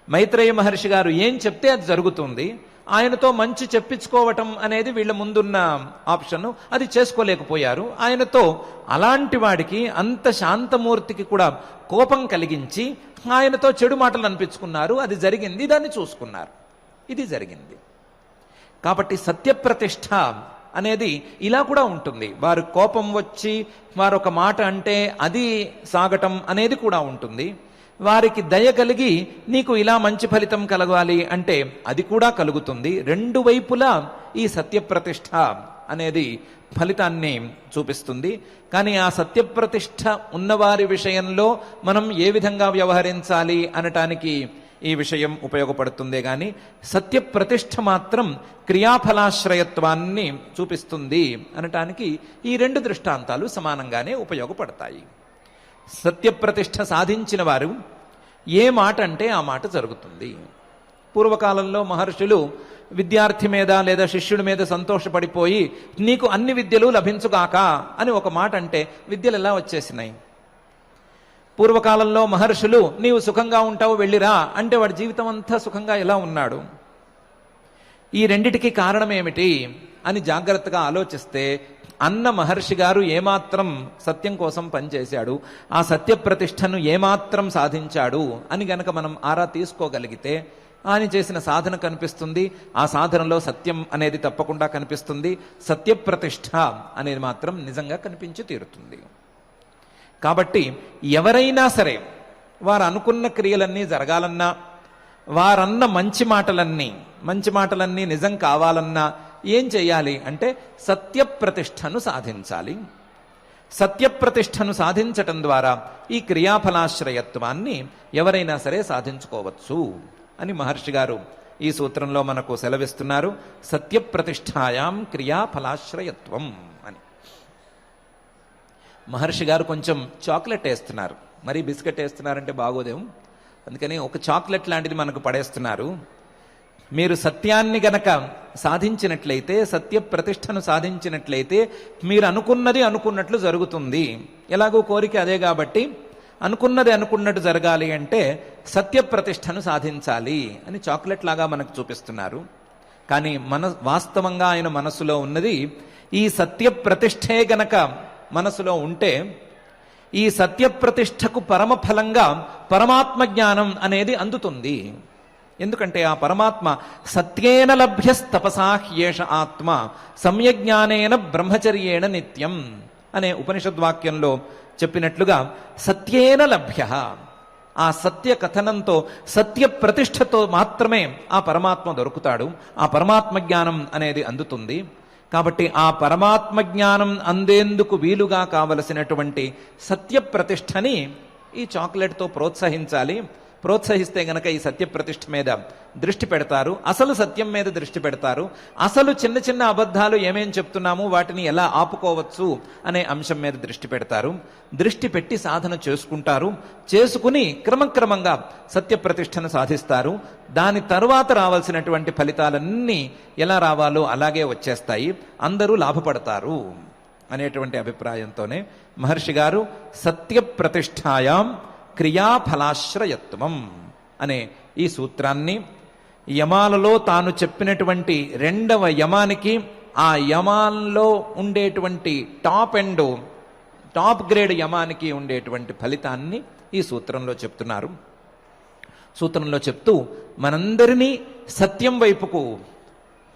మైత్రేయ మహర్షి గారు ఏం చెప్తే అది జరుగుతుంది. ఆయనతో మంచి చెప్పించుకోవటం అనేది వీళ్ళ ముందున్న ఆప్షన్, అది చేసుకోలేకపోయారు. ఆయనతో అలాంటి వాడికి, అంత శాంతమూర్తికి కూడా కోపం కలిగించి ఆయనతో చెడు మాటలు అనిపించుకున్నారు. అది జరిగింది, దాన్ని చూసుకున్నారు, ఇది జరిగింది. కాబట్టి సత్యప్రతిష్ఠ అనేది ఇలా కూడా ఉంటుంది. వారు కోపం వచ్చి వారొక మాట అంటే అది సాగటం అనేది కూడా ఉంటుంది. వారికి దయ కలిగి నీకు ఇలా మంచి ఫలితం కలగాలి అంటే అది కూడా కలుగుతుంది. 2 వైపులా ఈ సత్యప్రతిష్ఠ అనేది ఫలితాన్ని చూపిస్తుంది. కానీ ఆ సత్యప్రతిష్ఠ ఉన్నవారి విషయంలో మనం ఏ విధంగా వ్యవహరించాలి అనటానికి ఈ విషయం ఉపయోగపడుతుందే గాని సత్యప్రతిష్ఠ మాత్రం క్రియాఫలాశ్రయత్వాన్ని చూపిస్తుంది అనటానికి ఈ 2 దృష్టాంతాలు సమానంగానే ఉపయోగపడతాయి. సత్యప్రతిష్ఠ సాధించిన వారు ఏ మాట అంటే ఆ మాట జరుగుతుంది. పూర్వకాలంలో మహర్షులు విద్యార్థి మీద లేదా శిష్యుడి మీద సంతోషపడిపోయి నీకు అన్ని విద్యలు లభించుగాక అని ఒక మాట అంటే విద్యలు ఎలా వచ్చేసినాయి? పూర్వకాలంలో మహర్షులు నీవు సుఖంగా ఉంటావు వెళ్ళిరా అంటే వాడి జీవితం అంతా సుఖంగా ఎలా ఉన్నాడు? ఈ రెండిటికి కారణం ఏమిటి అని జాగ్రత్తగా ఆలోచిస్తే అన్న మహర్షి గారు ఏమాత్రం సత్యం కోసం పనిచేశాడు, ఆ సత్యప్రతిష్ఠను ఏమాత్రం సాధించాడు అని గనక మనం ఆరా తీసుకోగలిగితే ఆయన చేసిన సాధన కనిపిస్తుంది. ఆ సాధనలో సత్యం అనేది తప్పకుండా కనిపిస్తుంది. సత్యప్రతిష్ఠ అనేది మాత్రం నిజంగా కనిపించి తీరుతుంది. కాబట్టి ఎవరైనా సరే వారు అనుకున్న క్రియలన్నీ జరగాలన్నా, వారన్న మంచి మాటలన్నీ నిజం కావాలన్నా ఏం చేయాలి అంటే సత్యప్రతిష్ఠను సాధించాలి. సత్యప్రతిష్ఠను సాధించటం ద్వారా ఈ క్రియాఫలాశ్రయత్వాన్ని ఎవరైనా సరే సాధించుకోవచ్చు అని మహర్షి గారు ఈ సూత్రంలో మనకు సెలవిస్తున్నారు. సత్యప్రతిష్ఠాయాం క్రియాఫలాశ్రయత్వం అని. మహర్షి గారు కొంచెం చాక్లెట్ వేస్తున్నారు. మరి బిస్కెట్ వేస్తున్నారంటే బాగోదేమో, అందుకని ఒక చాక్లెట్ లాంటిది మనకు పడేస్తున్నారు. మీరు సత్యాన్ని గనక సాధించినట్లయితే, సత్య ప్రతిష్టను సాధించినట్లయితే మీరు అనుకున్నది అనుకున్నట్లు జరుగుతుంది. ఎలాగో కోరిక అదే కాబట్టి అనుకున్నది అనుకున్నట్టు జరగాలి అంటే సత్య ప్రతిష్టను సాధించాలి అని చాక్లెట్ లాగా మనకు చూపిస్తున్నారు. కానీ వాస్తవంగా ఆయన మనసులో ఉన్నది ఈ సత్య ప్రతిష్ఠే గనక మనసులో ఉంటే ఈ సత్య ప్రతిష్టకు పరమఫలంగా పరమాత్మ జ్ఞానం అనేది అందుతుంది. ఎందుకంటే ఆ పరమాత్మ సత్యేన లభ్యస్తపసా హ్యేష ఆత్మ సమ్యజ్ఞానేన బ్రహ్మచర్యేణ నిత్యం అనే ఉపనిషద్వాక్యంలో చెప్పినట్లుగా సత్యేన లభ్య, ఆ సత్య కథనంతో సత్య ప్రతిష్టతో మాత్రమే ఆ పరమాత్మ దొరుకుతాడు. ఆ పరమాత్మ జ్ఞానం అనేది అందుతుంది. కాబట్టి ఆ పరమాత్మ జ్ఞానం అందేందుకు వీలుగా కావలసినటువంటి సత్య ప్రతిష్టని ఈ చాక్లెట్తో ప్రోత్సహించాలి. ప్రోత్సహిస్తే గనక ఈ సత్య ప్రతిష్ఠ మీద దృష్టి పెడతారు, అసలు సత్యం మీద దృష్టి పెడతారు. అసలు చిన్న చిన్న అబద్ధాలు ఏమేం చెప్తున్నాము వాటిని ఎలా ఆపుకోవచ్చు అనే అంశం మీద దృష్టి పెడతారు. దృష్టి పెట్టి సాధన చేసుకుంటారు. చేసుకుని క్రమక్రమంగా సత్య ప్రతిష్టను సాధిస్తారు. దాని తరువాత రావాల్సినటువంటి ఫలితాలన్నీ ఎలా రావాలో అలాగే వచ్చేస్తాయి, అందరూ లాభపడతారు అనేటువంటి అభిప్రాయంతోనే మహర్షి గారు సత్య ప్రతిష్టాయాం క్రియాఫలాశ్రయత్వం అనే ఈ సూత్రాన్ని యమాలలో తాను చెప్పినటువంటి 2వ యమానికి, ఆ యమాల్లో ఉండేటువంటి టాప్ గ్రేడ్ యమానికి ఉండేటువంటి ఫలితాన్ని ఈ సూత్రంలో చెప్తున్నారు. సూత్రంలో చెప్తూ మనందరినీ సత్యం వైపుకు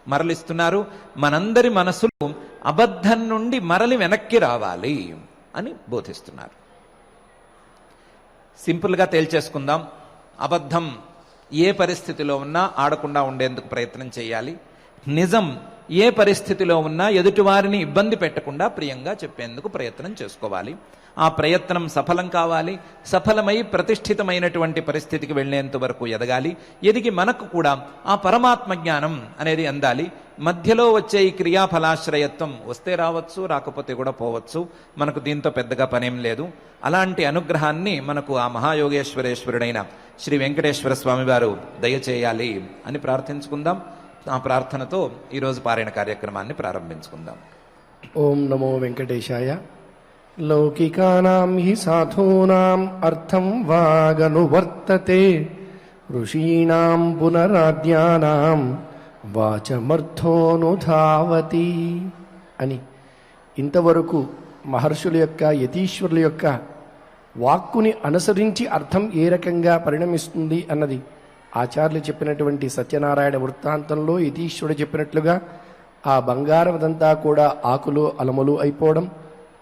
మరలిస్తున్నారు. మనందరి మనసులు అబద్ధం నుండి మరలి వెనక్కి రావాలి అని బోధిస్తున్నారు. సింపుల్గా తేల్చేసుకుందాం. అబద్ధం ఏ పరిస్థితిలో ఉన్నా ఆడకుండా ఉండేందుకు ప్రయత్నం చేయాలి. నిజం ఏ పరిస్థితిలో ఉన్నా ఎదుటివారిని ఇబ్బంది పెట్టకుండా ప్రియంగా చెప్పేందుకు ప్రయత్నం చేసుకోవాలి. ఆ ప్రయత్నం సఫలం కావాలి. సఫలమై ప్రతిష్ఠితమైనటువంటి పరిస్థితికి వెళ్లేంత వరకు ఎదగాలి. ఎదిగి మనకు కూడా ఆ పరమాత్మ జ్ఞానం అనేది అందాలి. మధ్యలో వచ్చే ఈ క్రియాఫలాశ్రయత్వం వస్తే రావచ్చు, రాకపోతే కూడా పోవచ్చు. మనకు దీంతో పెద్దగా పనేం లేదు. అలాంటి అనుగ్రహాన్ని మనకు ఆ మహాయోగేశ్వరేశ్వరుడైన శ్రీ వెంకటేశ్వర స్వామి వారు దయచేయాలి అని ప్రార్థించుకుందాం. ఆ ప్రార్థనతో ఈరోజు పారాయణ కార్యక్రమాన్ని ప్రారంభించుకుందాం. ఓం నమో వెంకటేశాయ. లౌకికానాం హి సాధూనాం అర్థం వాగనువర్తతే, ఋషీణాం పునరాద్యానాం వాచమర్థోనుధావతి అని ఇంతవరకు మహర్షుల యొక్క యతీశ్వరుల యొక్క వాక్కుని అనుసరించి అర్థం ఏ రకంగా పరిణమిస్తుంది అన్నది ఆచార్యులు చెప్పినటువంటి సత్యనారాయణ వృత్తాంతంలో యతీశ్వరుడు చెప్పినట్లుగా ఆ బంగారవదంతా కూడా ఆకులు అలములు అయిపోవడం,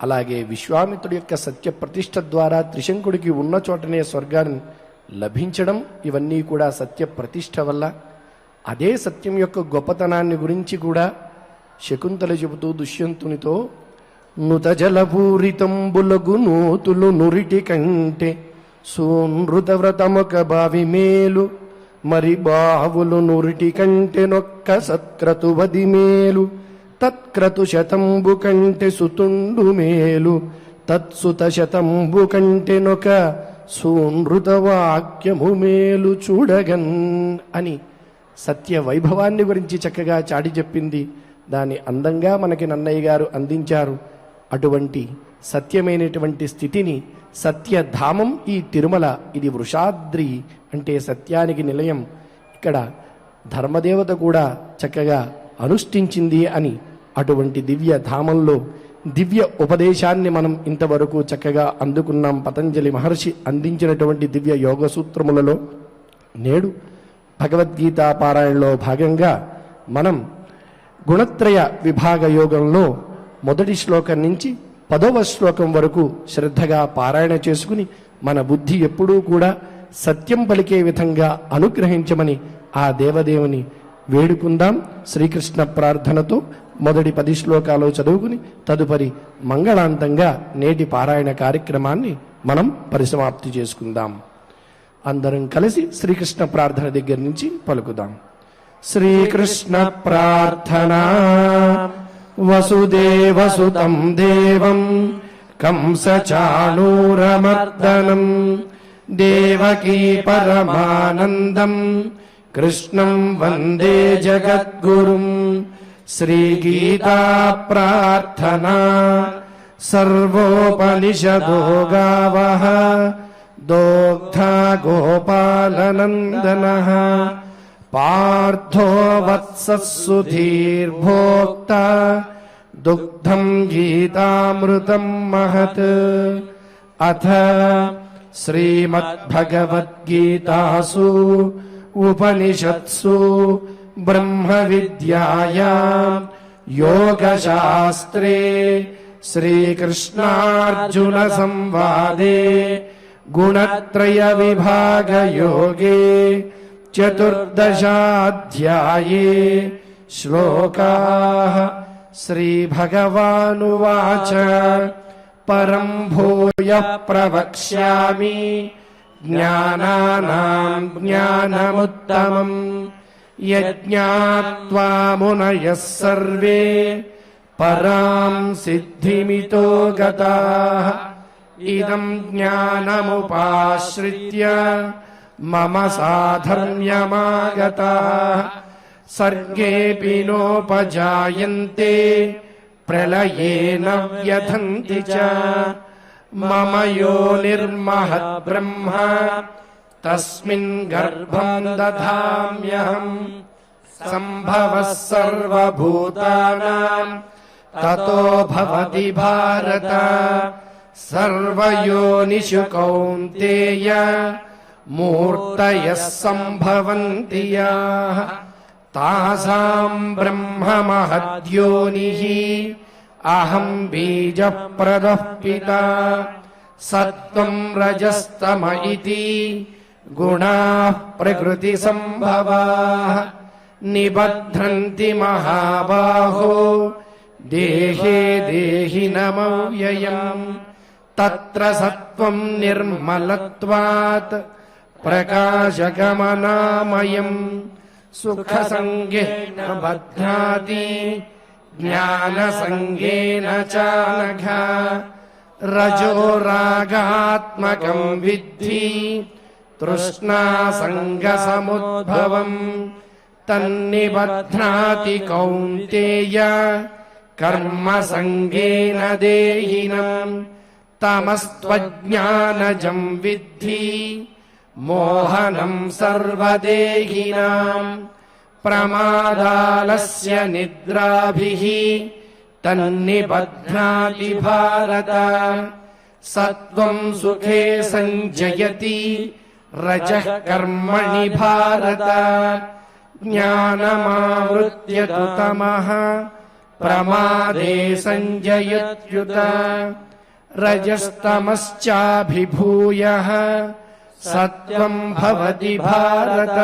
అలాగే విశ్వామిత్రుడి యొక్క సత్య ప్రతిష్ఠ ద్వారా త్రిశంకుడికి ఉన్న చోటనే స్వర్గాన్ని లభించడం, ఇవన్నీ కూడా సత్య ప్రతిష్ఠ వల్ల. అదే సత్యం యొక్క గొప్పతనాన్ని గురించి కూడా శకుంతల చెబుతూ దుష్యంతునితో, నుత జలపూరితంబులగు నూతులు నురిటి కంటే సూనృత వ్రతమొక బావి మేలు, మరి బావులు నురిటి కంటే నొక్క సత్క్రతువది మేలు, తత్క్రతు శతంబు కంటే సుతుండు మేలు, తత్సుత శతంబు కంటే నొక సూనృత వాక్యము మేలు చూడగన్ అని సత్య వైభవాన్ని గురించి చక్కగా చాటి చెప్పింది. దాన్ని అందంగా మనకి నన్నయ్య గారు అందించారు. అటువంటి సత్యమైనటువంటి స్థితిని, సత్యధామం ఈ తిరుమల, ఇది వృషాద్రి అంటే సత్యానికి నిలయం. ఇక్కడ ధర్మదేవత కూడా చక్కగా అనుష్ఠించింది అని అటువంటి దివ్య ధామంలో దివ్య ఉపదేశాన్ని మనం ఇంతవరకు చక్కగా అందుకున్నాం. పతంజలి మహర్షి అందించినటువంటి దివ్య యోగ సూత్రములలో నేడు భగవద్గీత పారాయణలో భాగంగా మనం గుణత్రయ విభాగ యోగంలో మొదటి శ్లోకం నుంచి 10వ శ్లోకం వరకు శ్రద్ధగా పారాయణ చేసుకుని మన బుద్ధి ఎప్పుడూ కూడా సత్యం పలికే విధంగా అనుగ్రహించమని ఆ దేవదేవుని వేడుకుందాం. శ్రీకృష్ణ ప్రార్థనతో మొదటి 10 శ్లోకాలు చదువుకుని తదుపరి మంగళాంతంగా నేటి పారాయణ కార్యక్రమాన్ని మనం పరిసమాప్తి చేసుకుందాం. అందరం కలిసి శ్రీకృష్ణ ప్రార్థన దగ్గర నుంచి పలుకుదాం. శ్రీకృష్ణ ప్రార్థన. వసుదేవసుతం దేవం కంసచాణూరమర్దనం దేవకీ పరమానందం కృష్ణం వందే జగద్గురుం. శ్రీగీతా ప్రార్థనా సర్వోపనిషదో గావః దోగ్ధా గోపాలనందనః పార్థో వత్సః సుధీర్భోక్తా దుగ్ధం గీతామృతం మహత్. అథ శ్రీమద్భగవద్గీతాసు ఉపనిషత్సు బ్రహ్మ విద్యాయాం యోగశాస్త్రే శ్రీకృష్ణార్జున సంవాదే గుణత్రయ విభాగ యోగే చతుర్దశాధ్యాయే శ్లోకాః. శ్రీభగవానువాచ పరం భూయః ప్రవక్ష్యామి జ్ఞానానాం జ్ఞానముత్తమం యజ్ఞాత్వా మునయః సర్వే పరాం సిద్ధిమితో గతాః. ఇదం జ్ఞానముపాశ్రిత్య మమ సాధర్మ్యమాగతాః. సర్గేऽపి నోపజాయంతే ప్రళయేన వ్యథంతి చ. మమ యోనిర్మహద్ బ్రహ్మ తస్మిన్ గర్భం దధామ్యహం. సంభవః సర్వభూతానాం తతో భవతి భారత. సర్వయోనిషు కౌంతేయ మూర్తయః సంభవంతి యాః. తాసాం బ్రహ్మ మహద్యోనిః అహం బీజః ప్రదః పితా. సత్వం రజస్తమ ఇతి గుణాః ప్రకృతి సంభవాః. నిబధ్నంతి మహాబాహో దేహే దేహినమవ్యయం. తత్ర సత్వం నిర్మలత్వాత్ ప్రకాశకమనామయం. సుఖసంగేన బధ్నాతి జ్ఞానసంగేన చానఘ. రజో రాగాత్మకం విద్ధి తృష్ణాసంగసముద్భవం. తన్నిబధ్నాతి కౌంతేయ కర్మసంగేన దేహినం. తమస్త్వజ్ఞానజం విద్ధి మోహనం సర్వదేహినాం. ప్రమాదాలస్య నిద్రాభిః తన్నిబధ్నాతి భారత. సత్వం సుఖే సంజయతి రజః కర్మణి భారత. జ్ఞానమావృత్య తు తమః ప్రమాదే సంజయత్యుత. రజస్తమశ్చాభిభూయః సత్వం భవతి భారత.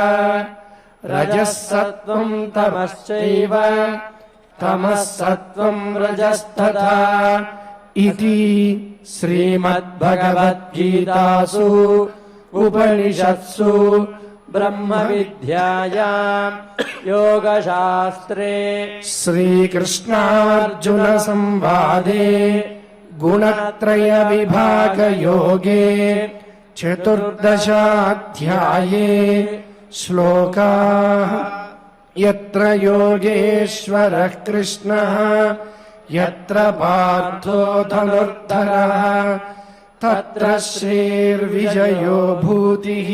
రజః సత్వం తమశ్చైవ తమః సత్వం రజస్తథా. ఇతి శ్రీమద్భగవద్గీతాసు ఉపనిషత్సు బ్రహ్మ విద్యాయాం యోగశాస్త్రే శ్రీకృష్ణార్జున సంవాదే గుణత్రయ విభాగ యోగే చతుర్దశాధ్యాయే శ్లోకాః. యత్ర యోగేశ్వరః కృష్ణః యత్ర పార్థో ధనుర్ధరః తత్ర శ్రీర్విజయో భూతిః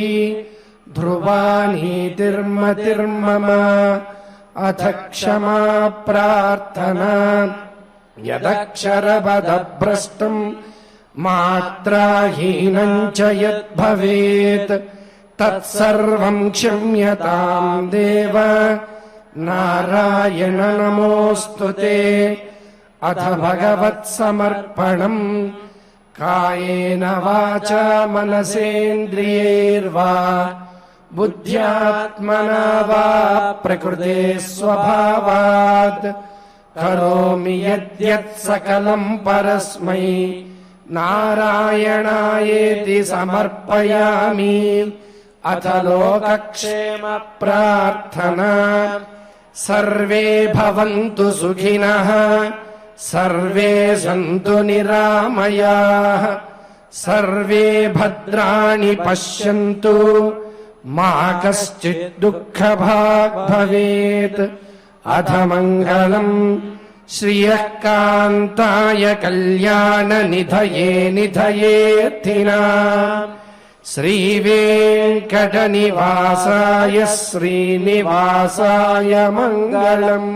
ధ్రువా నీతిర్మతిర్మమ. అథ క్షమా ప్రార్థనా యదక్షరపదభ్రష్టం మాత్రాహీనం చ యద్భవేత్ తత్సర్వం క్షమ్యతాం దేవ నారాయణ నమోస్తుతే. అథ భగవత్సమర్పణం కాయేన వాచా మనసేంద్రియైర్వా బుద్ధ్యాత్మనా వా ప్రకృతే స్వభావాత్ కరోమి యద్యత్ సకలం పరస్మై నారాయణాయేతి సమర్పయామి. అథ లోకక్షేమ ప్రార్థనా. సర్వే భవంతు సుఖినః सर्वे सन्तु निरामयाः सर्वे भद्राणि पश्यन्तु मा कश्चित् दुःखभाग् भवेत् अथ मङ्गलम् श्रियः कान्ताय कल्याणनिधये निधयेऽर्थिनाम् श्रीवेङ्कटनिवासाय श्रीनिवासाय मङ्गलम्।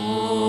Oh